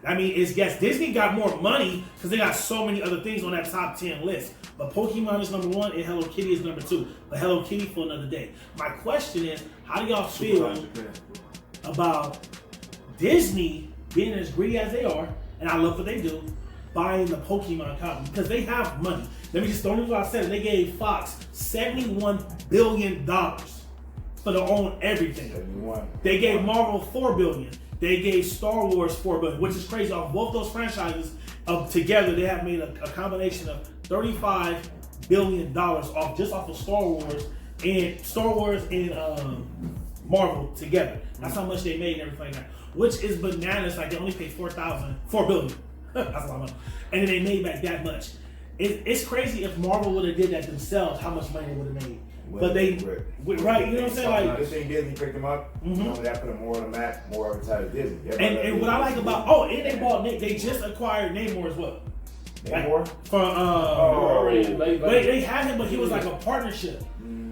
I mean, yes, Disney got more money because they got so many other things on that top 10 list. But Pokemon is number 1 and Hello Kitty is number 2. But Hello Kitty for another day. My question is, how do y'all feel about Disney being as greedy as they are, and I love what they do, buying the Pokemon company because they have money. Let me just, the only reason I said it, they gave Fox $71 billion for to own everything. 71. They gave Marvel $4 billion. They gave Star Wars $4 billion, which is crazy. Off both those franchises together, they have made a combination of $35 billion off of Star Wars and Marvel together. That's how much they made and everything like that. Which is bananas. Like they only paid $4 billion. That's a lot of money. And then they made back that much. It's crazy if Marvel would have did that themselves, how much money they would have made. But they, right, you know what I'm saying? Like, this thing Disney picked them up. You know, that put them more on the map, more advertised Disney. And what I like about, they just acquired Namor as well. Namor? They had him, but he was like a partnership.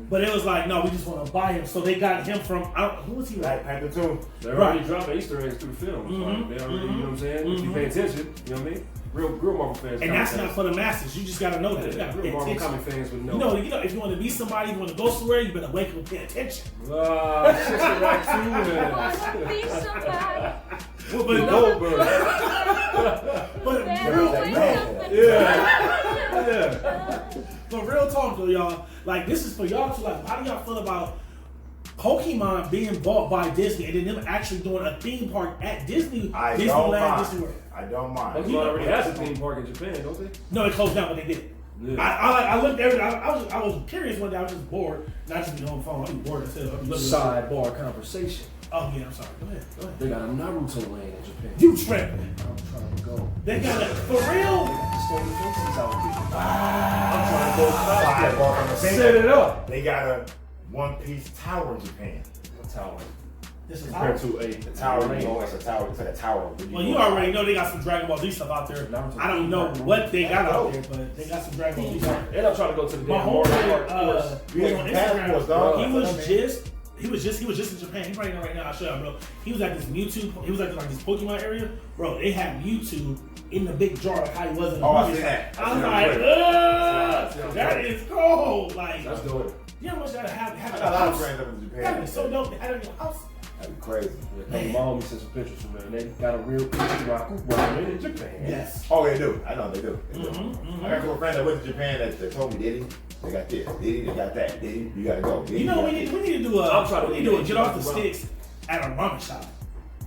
But it was like, no, we just want to buy him. So they got him from, who was he? Black Panther 2. They already dropping Easter eggs through the film. They already, you know what I'm saying? If you pay attention, you know what I mean? Real Marvel fans. And that's not for the masses. You just got to know that. You got to pay Marvel attention. comic fans would know. You know, if you want to be somebody, you want to go somewhere, you better wake up and pay attention. Sister Right too. Be somebody. But real talk though, y'all. Like this is for y'all to like. How do y'all feel about Pokemon being bought by Disney and then them actually doing a theme park at Disney? Disneyland, Disney World. I don't mind. Pokemon already has a theme park in Japan, don't they? No, it closed down, but they did. Yeah. I looked every. I was curious one day. I was just bored. Not just be on the phone. I'm bored as hell. Sidebar conversation. Oh yeah, I'm sorry. Go ahead. They got a Naruto land in Japan. You tripping? I'm trying to go. They got it for real. Stormy Faces out there. I'm trying to go sidebar on the Set it up. They got a one-piece tower in Japan. Tower. This is Compared to a Tower, you know, it's a tower. It's like a tower. Well, you already know they got some Dragon Ball Z stuff out there. I don't know what they got out there, but they got some Dragon Ball Z stuff. And I'm trying to go to the My damn homeboy, on Instagram, he was just in Japan. He's right now. I'll show you, bro. He was at this Mewtwo. He was at like this Pokemon area, bro. They had Mewtwo in the big jar like how he was in the movie. I was like, that is cold. Like, that's dope. You know how much that have I got a lot of friends up in Japan. That is so dope. They had it in your house. That'd be crazy. My homie sent some pictures from there. They got a real Raku ramen in Japan. Yes. Oh, they do. I know they do. I got a couple of friends that went to Japan that told me, Diddy, they got this. Diddy, they got that. Diddy, you gotta go. Diddy, you know, we need to do a get off the sticks at a ramen shop.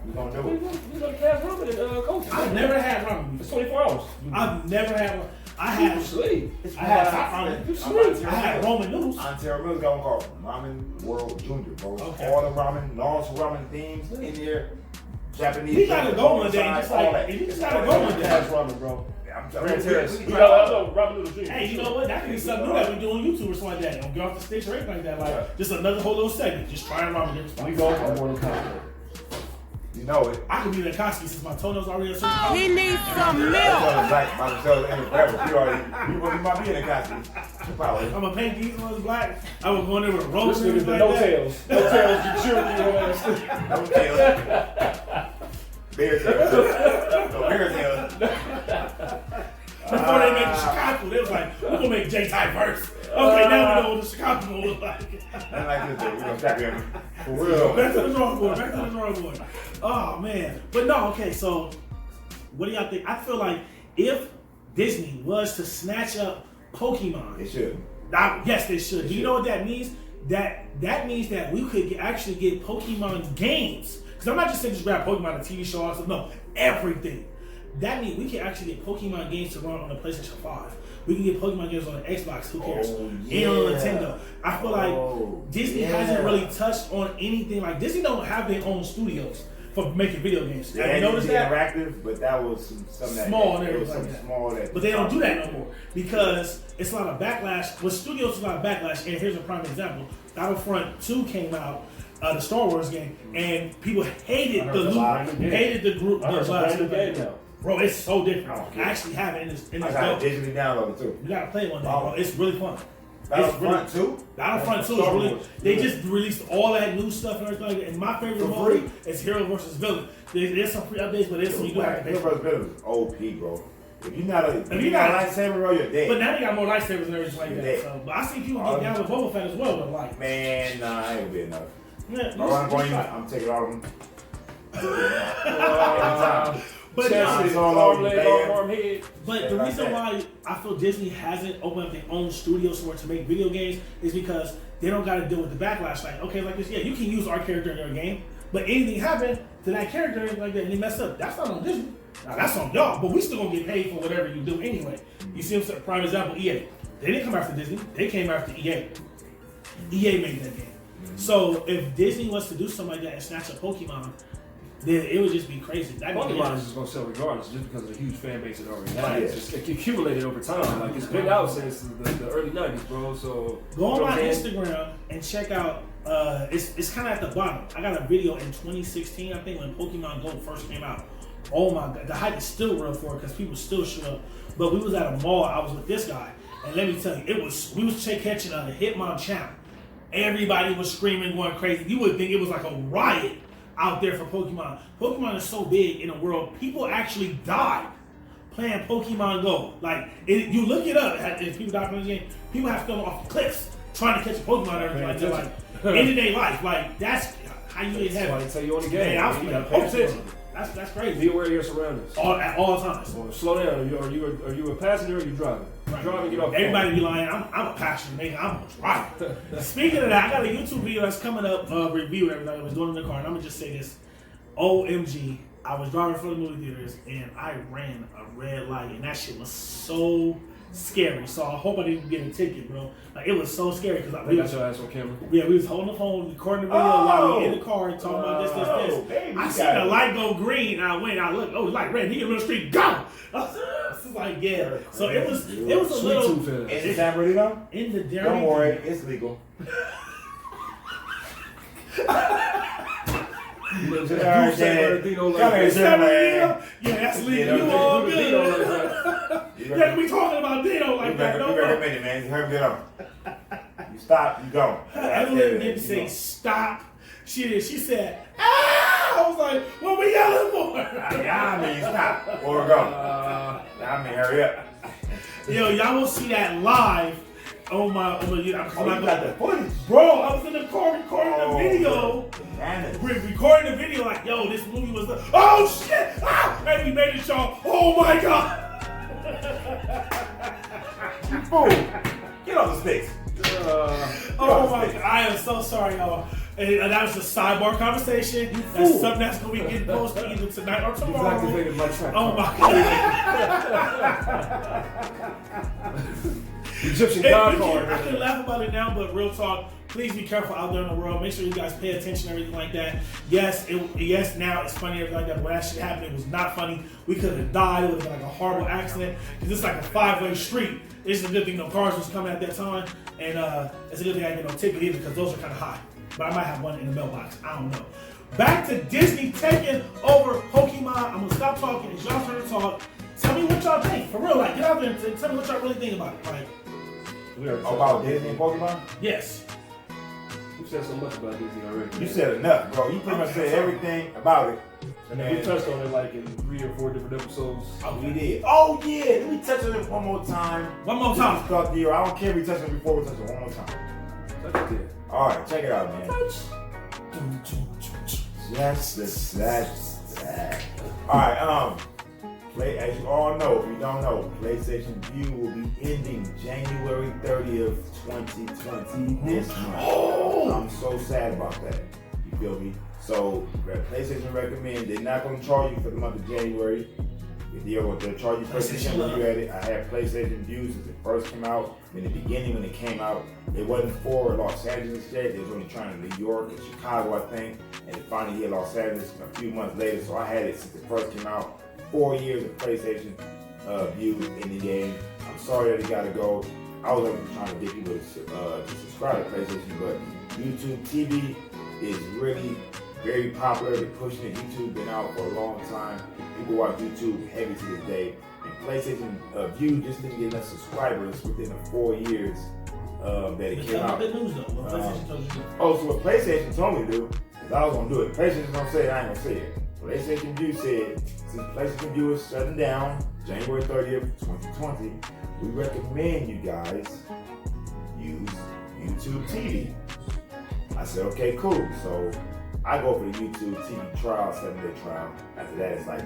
We gonna do it. You know, have ramen in Coach. I've never had ramen. It's 24 hours. I've never had one. I had sleep. I had top ramen. I had ramen noodles. Ontario Mills got one called Ramen World Junior, bro. Okay. All the ramen, Naruto ramen themes in there. Japanese. We gotta go one day. Just like you just gotta go one day. Ramen, bro. I'm Grand serious. Terrace. Ramen noodle dream. Hey, you know what? That could be something new that we do on YouTube or something like that. Don't get off the sticks or anything like that. Like just another whole little segment. Just trying ramen different spots. We go for more than confident. You know it. I could be in a Koski since my toenails already a certain He needs some milk. Black by themselves in the forever. You might be in a costume. Probably. I'm gonna paint these ones black. I was going there with This roses nigga's like no that. tails. No tails. You sure your ass. No tails. Bear tails. No bear tails. Before they made the Chicago, they was like, we're gonna make J-Type first. Okay, now we know what the Chicago will look like. Not like this, though. We're gonna stop him. For real. Back to the drawing board. Oh man. But no, okay, so what do y'all think? I feel like if Disney was to snatch up Pokemon, It should. yes, they should. Do you know what that means? That means that we could actually get Pokemon games. Because I'm not just saying just grab Pokemon, a TV show, or something. No, everything. That means we can actually get Pokemon games to run on the PlayStation 5. We can get Pokemon games on the Xbox, who cares? And on Nintendo. I feel like Disney hasn't really touched on anything. Like Disney don't have their own studios for making video games. Have you noticed that? Interactive, but that was something Small that and was everything something like small that. But they don't do that no more because it's a lot of backlash. With studios, a lot of backlash. And here's a prime example: Battlefront 2 came out, the Star Wars game, and people hated the loot, hated the group. I heard it's a game now. Bro, it's so different. I actually have it in this. I got it digitally downloaded too. You gotta play it one day, bro. It's really fun. Battlefront 2? Battlefront 2 is really. They just released all that new stuff and everything like that. And my favorite mode is Hero versus Villain. There's some free updates, but there's some you do have to pay Hero for. versus Villain is OP, bro. If you're not a lightsaber, bro, you're dead. But now they got more lightsabers and everything like that. So, but I see people get down with Boba Fett as well. But like, man, nah, I ain't be enough. yeah, I'm taking all of them. But Chelsea, arm arm leg, leg, arm head. But the reason why I feel Disney hasn't opened up their own studio somewhere to make video games is because they don't got to deal with the backlash. Like, okay, like this, yeah, you can use our character in your game, but anything happen to that character like that and they mess up, that's not on Disney. Now, that's on y'all, but we still gonna get paid for whatever you do anyway. You see, prime example, EA. They didn't come after Disney. They came after EA. EA made that game. So if Disney was to do something like that and snatch a Pokemon, then it would just be crazy. Pokemon is just gonna sell regardless, just because of the huge fan base it already has. It's just accumulated over time. Like it's been out since the early '90s, bro. So go on my Instagram and check out. It's kind of at the bottom. I got a video in 2016, I think, when Pokemon Go first came out. Oh my god, the hype is still real for it because people still show up. But we was at a mall. I was with this guy, and let me tell you, we was catching a Hitmonchan. Everybody was screaming, going crazy. You would think it was like a riot out there for Pokemon. Pokemon is so big in the world. People actually died playing Pokemon Go. Like, you look it up. If people die playing the game, people have to go off cliffs trying to catch a Pokemon and everything like day-to-day life. Like, that's how you get heavy. That's why I tell you on the game. Man, I was playing that's crazy. Be aware of your surroundings. At all times. Well, slow down. Are you a passenger or are you driving? Right. Driving, get off. Everybody be lying. I'm a passenger, nigga. I'm a driver. Speaking of that, I got a YouTube video that's coming up, review and everything. I was doing in the car, and I'm gonna just say this. OMG, I was driving from the movie theaters, and I ran a red light, and that shit was so scary. So I hope I didn't get a ticket, bro. Like, it was so scary because we got your ass on camera. Yeah, we was holding the phone, recording the video while we in the car and talking about this. Baby, I seen the light go green, and I went, I looked, oh, the light red. He in the middle of the street, go! I was like, yeah. So it was a little. Is it time ready now? In the dairy. Don't worry, it's legal. Yeah, that's legal. You all good. Yeah, we talking about Dino like that. You recommend it, man. You heard it up. You stop, you go. Evelyn didn't say stop. She did. She said, ah! I was like, what we yelling for? Yeah, I mean, stop. Or go. I mean, hurry up. Yo, y'all will see that live. Oh my, you got the footage. Bro, I was in the car recording the video. We're recording the video like, yo, this movie was oh shit! Ah! And we made it, y'all. Oh my god! You fool! Get off the sticks. Oh my god, I am so sorry, y'all. And that was a sidebar conversation. That's something that's gonna be getting posted either tonight or tomorrow. Oh my god. Egyptian God card. I can laugh about it now, but real talk, please be careful out there in the world. Make sure you guys pay attention and everything like that. Yes, now it's funny, everything like that. But when that shit happened, it was not funny. We could have died. It would have been like a horrible accident. Because it's like a 5-way street. It's a good thing no cars was coming at that time. And it's a good thing I didn't get no ticket either because those are kind of high. But I might have one in the mailbox. I don't know. Back to Disney taking over Pokemon. I'm going to stop talking. It's y'all turn to talk. Tell me what y'all think. For real, like, get out there and tell me what y'all really think about it. Like, about Disney and Pokemon? Yes. You said so much about Disney already. You said enough, bro. You pretty much said everything about it. And we touched on it like in 3 or 4 different episodes. Oh, we did. Oh, yeah. Let me touch on it one more time. One more time. I don't care if we touch on it before, we touch on it one more time. Touch it. All right, check it out, man. That's that. All right, as you all know, if you don't know, PlayStation View will be ending January 30th, 2020 this month. Oh! I'm so sad about that. You feel me? So, PlayStation recommend they're not going to charge you for the month of January. They'll charge you PlayStation View at it. I had PlayStation View since it first came out. In the beginning, when it came out, it wasn't for Los Angeles yet. They was only trying in New York and Chicago, I think. And it finally hit Los Angeles a few months later. So I had it since it first came out. 4 years of PlayStation View in the game. I'm sorry that it got to go. I was trying to get people to subscribe to PlayStation, but YouTube TV is really very popular. They're pushing it. YouTube been out for a long time. People watch YouTube heavy to this day. And PlayStation View just didn't get enough subscribers within the 4 years that it But came tell out. me the news though. What PlayStation told you to do. Oh, so what PlayStation told me to do is I was gonna do it. PlayStation don't say it, I ain't gonna say it. PlayStation View said, since PlayStation View is shutting down January 30th, 2020, we recommend you guys use YouTube TV. I said, okay, cool. So I go for the YouTube TV trial, 7-day trial. After that, it's like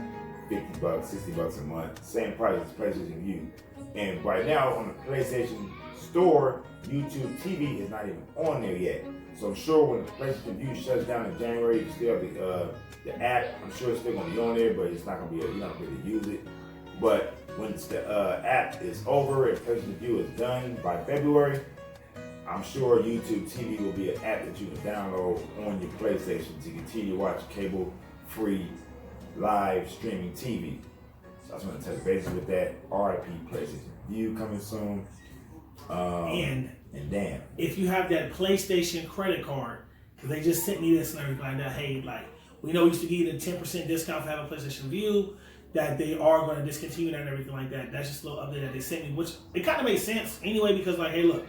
$50, $60 a month. Same price as PlayStation View. And right now on the PlayStation Store, YouTube TV is not even on there yet. So I'm sure when the PlayStation View shuts down in January, you still have the app. I'm sure it's still gonna be on there, but it's not gonna be you're not gonna be able to use it. But when the app is over and PlayStation View is done by February, I'm sure YouTube TV will be an app that you can download on your PlayStation to continue to watch cable-free live streaming TV. So I just want to touch base with that. RIP PlayStation View coming soon. And damn, if you have that PlayStation credit card, because they just sent me this and everything like that, hey, like, we know we used to give you the 10% discount for having a PlayStation View, that they are going to discontinue that and everything like that. That's just a little update that they sent me, which it kind of makes sense anyway, because like, hey, look,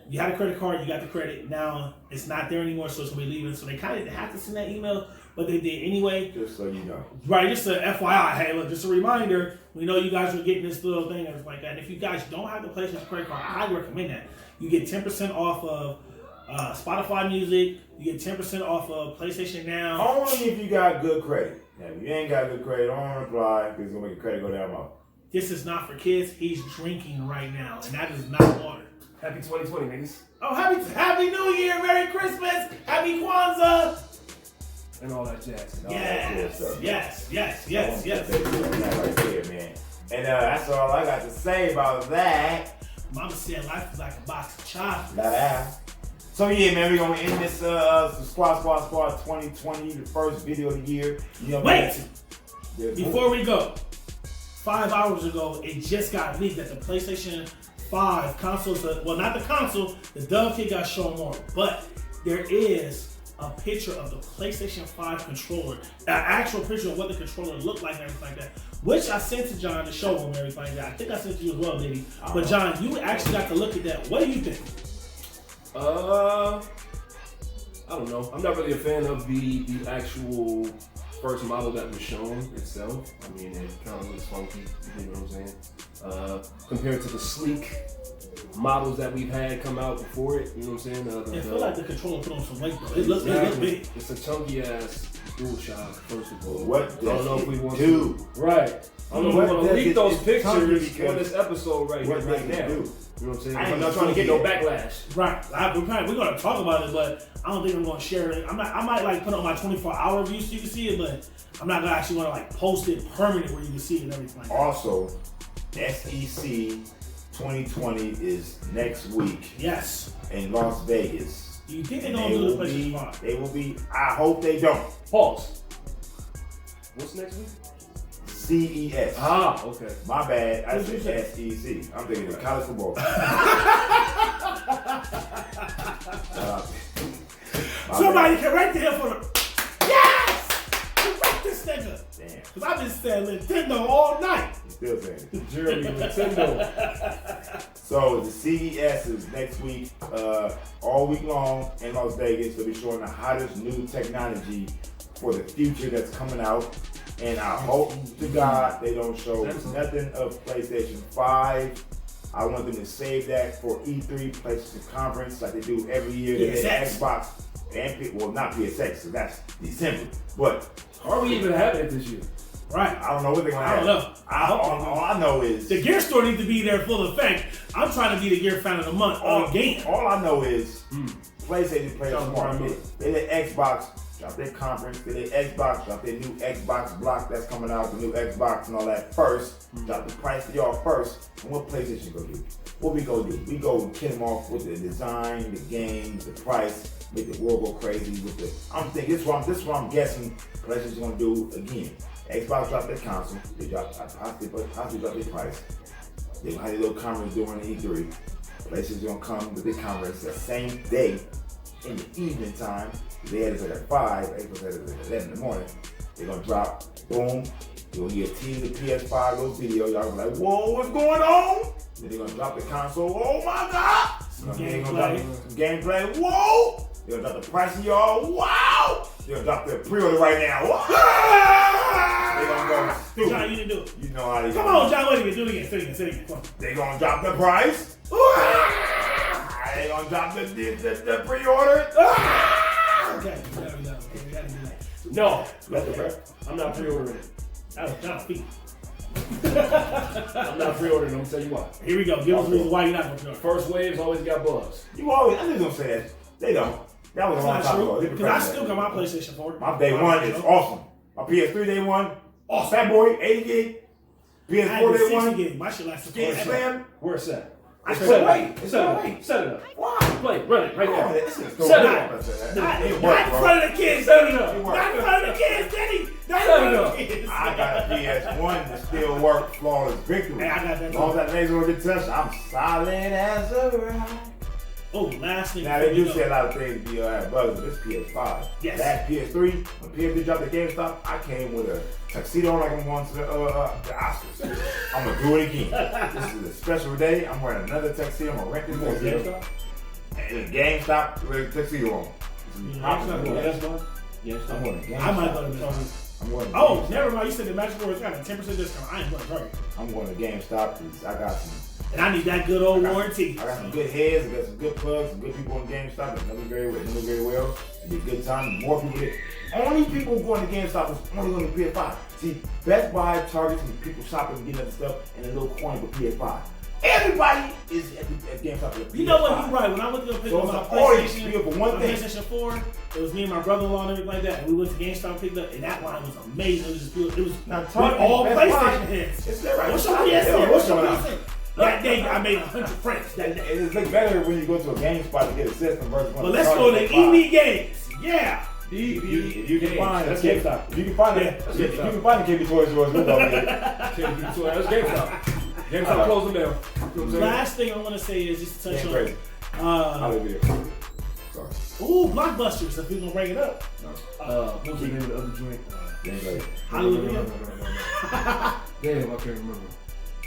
you had a credit card, you got the credit, now it's not there anymore, so it's going to be leaving. So they kind of have to send that email, but they did anyway. Just so you know. Right, just a FYI, hey, look, just a reminder, we know you guys are getting this little thing and everything like that. And if you guys don't have the PlayStation credit card, I highly recommend that. You get 10% off of Spotify Music, you get 10% off of PlayStation Now. Only if you got good credit. Now, if you ain't got good credit, don't apply because it's going to make your credit go down more. This is not for kids. He's drinking right now, and that is not water. Happy 2020, niggas. Oh, happy New Year, Merry Christmas, Happy Kwanzaa. And all that jazz. Yes. That right there, man. And that's all I got to say about that. Mama said life is like a box of chocolates. So yeah, man, we're gonna end this Squad 2020, the first video of the year. You know, Wait! Before we go, 5 hours ago, it just got leaked that the PlayStation 5 consoles, well, not the console, the Thvg got shown more, but there is a picture of the PlayStation 5 controller, an actual picture of what the controller looked like and everything like that, which I sent to John to show him and everything like that. I think I sent to you as well, Diddy. But John, you actually got to look at that. What do you think? I don't know. I'm not really a fan of the actual first model that was shown itself. I mean, it kind of looks funky, you know what I'm saying? Compared to the sleek models that we've had come out before it, you know what I'm saying? I feel like the controller put on some weight though. It looks big. It's a chunky ass DualShock, first of all. What I don't know if we want to do. Right. I don't know if we want to leak those pictures on this episode right here, right now. You know what I'm saying? I'm not trying to get no backlash. Right. We're going to talk about it, but I don't think I'm going to share it. I might like put it on my 24-hour view so you can see it, but I'm not going to actually want to like post it permanent where you can see it and everything like that. Also, SEC 2020 is next week. Yes. In Las Vegas. You think they're going to do the PlayStation 5? They will be. I hope they don't. Pause. What's next week? CES. Ah, okay. My bad. I said SEC. I'm thinking of college football. Somebody correct him for the. Yes! Correct this nigga. Damn. Because I've been saying Nintendo all night. You still saying it. Jeremy Nintendo. So the CES is next week, all week long in Las Vegas. They'll be showing the hottest new technology for the future that's coming out. And I hope to God they don't show nothing of PlayStation 5. I want them to save that for E3 PlayStation Conference like they do every year. They have Xbox and well, not PSX, so that's December. But are we even having it this year? Right. I don't know what they're gonna have. I don't know. All I know is the gear store needs to be there full effect. I'm trying to be the gear fan of the month all game. All I know is PlayStation plays smart. They let Xbox drop their conference, they let Xbox drop their new Xbox block that's coming out, the new Xbox and all that first. Drop the price for y'all first. And what PlayStation gonna do? What we gonna do? We go kill them off with the design, the games, the price, make the world go crazy with the. I'm thinking this is what I'm guessing PlayStation's gonna do again. Xbox dropped their console, they possibly drop their price. They gonna have their little conference during the E3. PlayStation's gonna come with their conference the same day in the evening time. They had it at 5, Xbox had it at 11 in the morning. They're gonna drop, boom. You're gonna get a tease of the PS5 little video. Y'all gonna be like, whoa, what's going on? Then they're gonna drop the console. Oh my God! They gonna drop some gameplay. Whoa! They'll drop the price of y'all. Wow! They'll drop the pre-order right now. They gonna go stupid. John, you didn't do it. You know how they Come go. on, John, wait a minute. Do it again. Say it again. Come on. They gonna drop the price. They gonna drop the pre-order. Okay, we gotta do that. No, I'm not pre-ordering it. That was John's feet. I'm not pre-ordering it. I'm gonna tell you why. Here we go. Give us a reason why you're not going to do it. First waves always got bugs. You always, I just don't say that. They don't. That was a long That's not time ago. true. Because I still got my PlayStation 4. My day one is awesome. My PS3 day one, awesome. Fat boy, 80 gig. I had PS4 the day 60 one, gig. My shit lasted Skin forever. Slam. Where's that? I Set said it wait. up. It's Set it not up. wait. Set it up. Why? Play it. Run it right now. This is Set it story. up. Not It in worked, bro. front of the kids. Set it up. It worked. Not in front of the kids, Daddy. Not in Set front it of up. the kids. I got a PS1 that still works, flawless victory. Hey, I got that As long as too. that laser don't get touched, I'm solid as a rock. Oh, last thing. Now they do say a lot of things to be bugs, but this PS5. Yes. That PS3, when PS3 dropped the GameStop, I came with a tuxedo on like I'm going to the Oscars. I'm gonna do it again. This is a special day. I'm wearing another tuxedo. I'm gonna rent this tuxedo. And the GameStop with a tuxedo on. I'm going to GameStop. I might go to that. I'm going to Oh, GameStop. never mind. You said the Magic Wars got a 10% discount. I ain't going to target. I'm going to GameStop because I got some. And I need that good old warranty. I got some good heads, I got some good plugs, some good people on GameStop that know me very well. It'll be a good time. More people get. Only people going to GameStop is only going to PS5. See, Best Buy, Target, and people shopping and getting other stuff in a little corner for PS5. Everybody is at GameStop for the PS5. You know what? You're right. When I went to go pick So up my it's an audience PlayStation, deal for one my thing. PlayStation 4, it was me and my brother-in-law and everything like that. And we went to GameStop and picked up, and that line was amazing. It was just good. It was Now, with Target, all Best PlayStation Buy, heads. it's there right What's your beside PSN? it. What's your What's PSN? That day, I made 100 friends that day. It looks better when you go to a GameSpot to get a system versus But let's go to EB Games. Yeah. If you can find That's it, GameStop. if you can find Yeah, it, that's if you GameStop. can find the KB Toys stores, we'll go there. That's GameStop. GameStop closed them down. You know what I'm saying? Last thing I want to say is just to touch Game crazy. on. Hallelujah. Sorry. Ooh, Blockbusters, if we're going to bring it up. What's the name of the other joint? Game crazy. Hallelujah. No. Damn, I can't remember.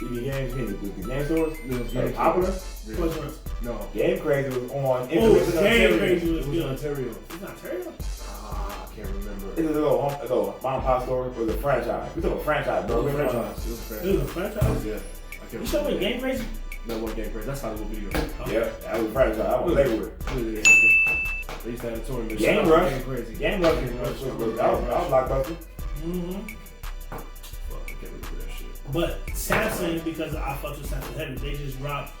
EB Games, the game stores, It was like Game popular. Crazy. Which one? No. Game Crazy was on. Oh, It's Game Ontario. Crazy was It was in good. Ontario. It's not terrible. I can't remember. It's a little mom and pop store with a franchise. We talking franchise, bro. It was a We're franchise. It was a It was a franchise. franchise. Yeah. I can't You showed me remember. Game Crazy? That one Game Crazy. That's Hollywood Video. Yeah, that was a franchise. I was labeled with. They used to have a tournament. Game Shout out Rush. Game Crazy. Game Rush was that was Blockbuster. Mm-hmm. Fuck, I can't remember that shit. But Samsung, because I fucked with Samsung Heavy, they just dropped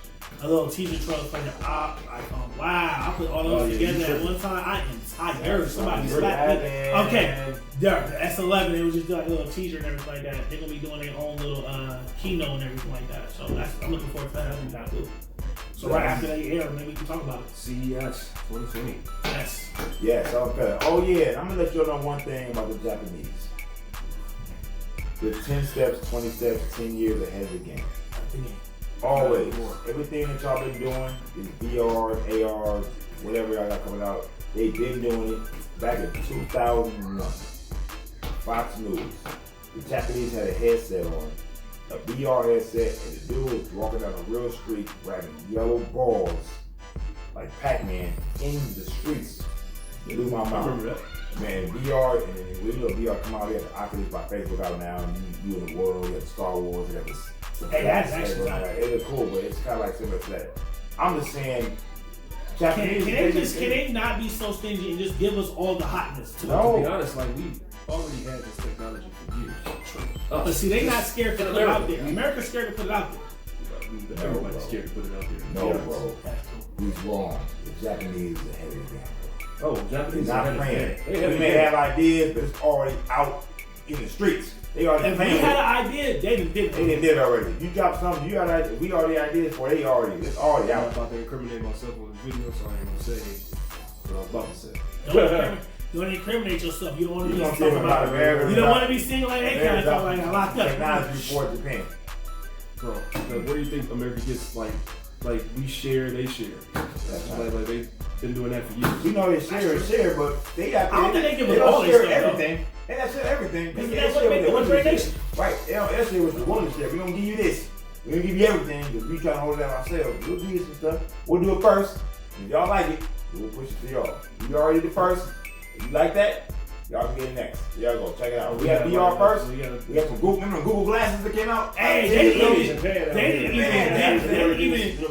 a little teaser trailer for the iPhone. Wow, I put all those yeah, together you at one time. I am tired. Somebody You're slapped me. having- Okay, there, the S11, it was just like a little teaser and everything like that. They're gonna be doing their own little keynote and everything like that. So I'm looking forward to that. That's gonna be cool. So right after they air, maybe we can talk about it. CES 2020. Yes. Yes, okay. Oh yeah, I'm gonna let you know one thing about the Japanese. They're 10 steps, 20 steps, 10 years ahead of the game. Always. Everything that y'all been doing, these VR, AR, whatever y'all got coming out, they've been doing it back in 2001. Fox News. The Japanese had a headset on, a VR headset, and the dude was walking down a real street grabbing yellow balls like Pac-Man in the streets. It blew my I mind. remember that. Man, VR, and then when you know VR come out, we have the Oculus by Facebook out now, and you in the world, you have Star Wars, you have this. Hey, that's actually nice. It is cool, but it's kind of like similar to that. I'm just saying, Can Japanese. they not be so stingy and just give us all the hotness too? No. To be honest, like we already had this technology for years. But see, they not scared to put it out there. America's scared to put it out there. Everybody's scared to put it out there. No, bro. He's wrong. The Japanese is ahead of the game. Oh, They're Japanese not are playing. They We may have ideas, but it's already out in the streets. They already If we playing. had an idea, they done did They it. did already. You drop something, you got ideas. We already ideas for. It's already I'm out. about to incriminate myself on this video, so I ain't gonna say what I was about to say. You don't incriminate yourself. You don't want to You be don't talking think about about. America. You don't want to be singing like they kind of talk like locked up. Technology for Japan. Bro, like, where do you think America gets like we share, they share? That's right. Like they've been doing that for years. We know they share, but they got. I don't think they give us don't all their share stuff, though. everything. They don't share everything. Isn't They that what share make they them a want great to share. nation? Right. They share what you want to share. We don't give you this. We We don't give you everything because we try to hold it down ourselves. We'll give you some stuff. We'll do it first. If y'all like it, we'll push it to y'all. You already did first. If you like that, y'all can get it next. Y'all go check it out. We have VR first. We have some Google glasses that came out. Hey, they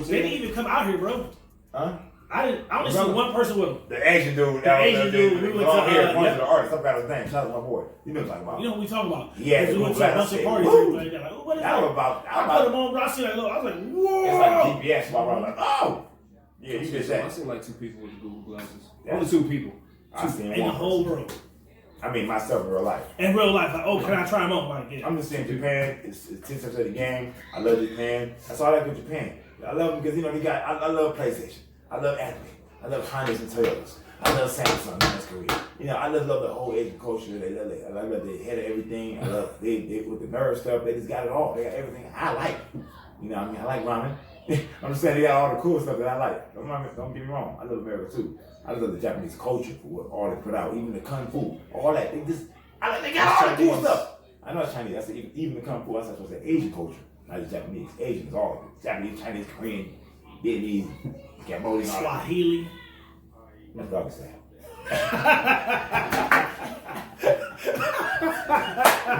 didn't even come out here, bro. Huh? I only see one person with them. The Asian dude. The Asian dude. We went to the artist. I forgot his name. Shout out to my boy. You know what I'm talking about. You know what we talking about? Yeah, we went to a bunch of parties. Everybody got like, oh, what is that? I put them on, bro. I see like, look, I was like, whoa. It's like GPS. So I was like, oh. Yeah, you just I said. seen like 2 people with the Google glasses. Yeah. Only 2 people. I seen in the one whole person. world. I mean, myself in real life. In real life, like, oh, can I try them on? Like, yeah. I'm just saying Japan is 10 steps of the game. I love Japan. That's all I like with Japan. I love them because, you know, I love PlayStation. I love anime. I love Hondas and Toyotas. I love Samsung in North Korea. You know, I love the whole Asian culture. They love it. I love the head of everything. I love they with the nerd stuff. They just got it all. They got everything I like. You know what I mean? I like ramen. I'm just saying they got all the cool stuff that I like. Don't get me wrong. I love America too. I love the Japanese culture for what all they put out. Even the kung fu, all that. They got all the cool stuff. I know it's Chinese. I said even the kung fu. I said Asian culture, not just Japanese. Asian is all of it. Japanese, Chinese, Korean, Vietnamese, Cambodian, Swahili. That's doggy style.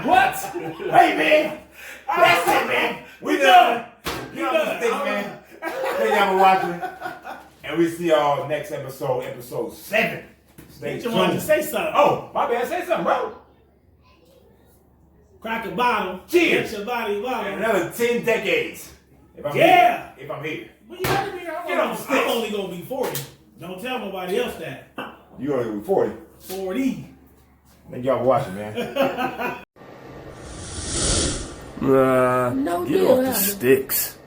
What? Hey man, that's it, man. We done. You know what I'm saying, man. Thank y'all for watching, and we see y'all next episode, episode 7. Stay You wanted to tuned. say something. Oh, my bad. Say something, bro. Crack a bottle. Cheers. Get your body bottle. Another 10 decades. If I'm Yeah. here. If I'm here. Well, you gotta be here. I'm only gonna be 40. Don't tell nobody else that. You only be 40. 40. Thank y'all for watching, man. Get off the sticks.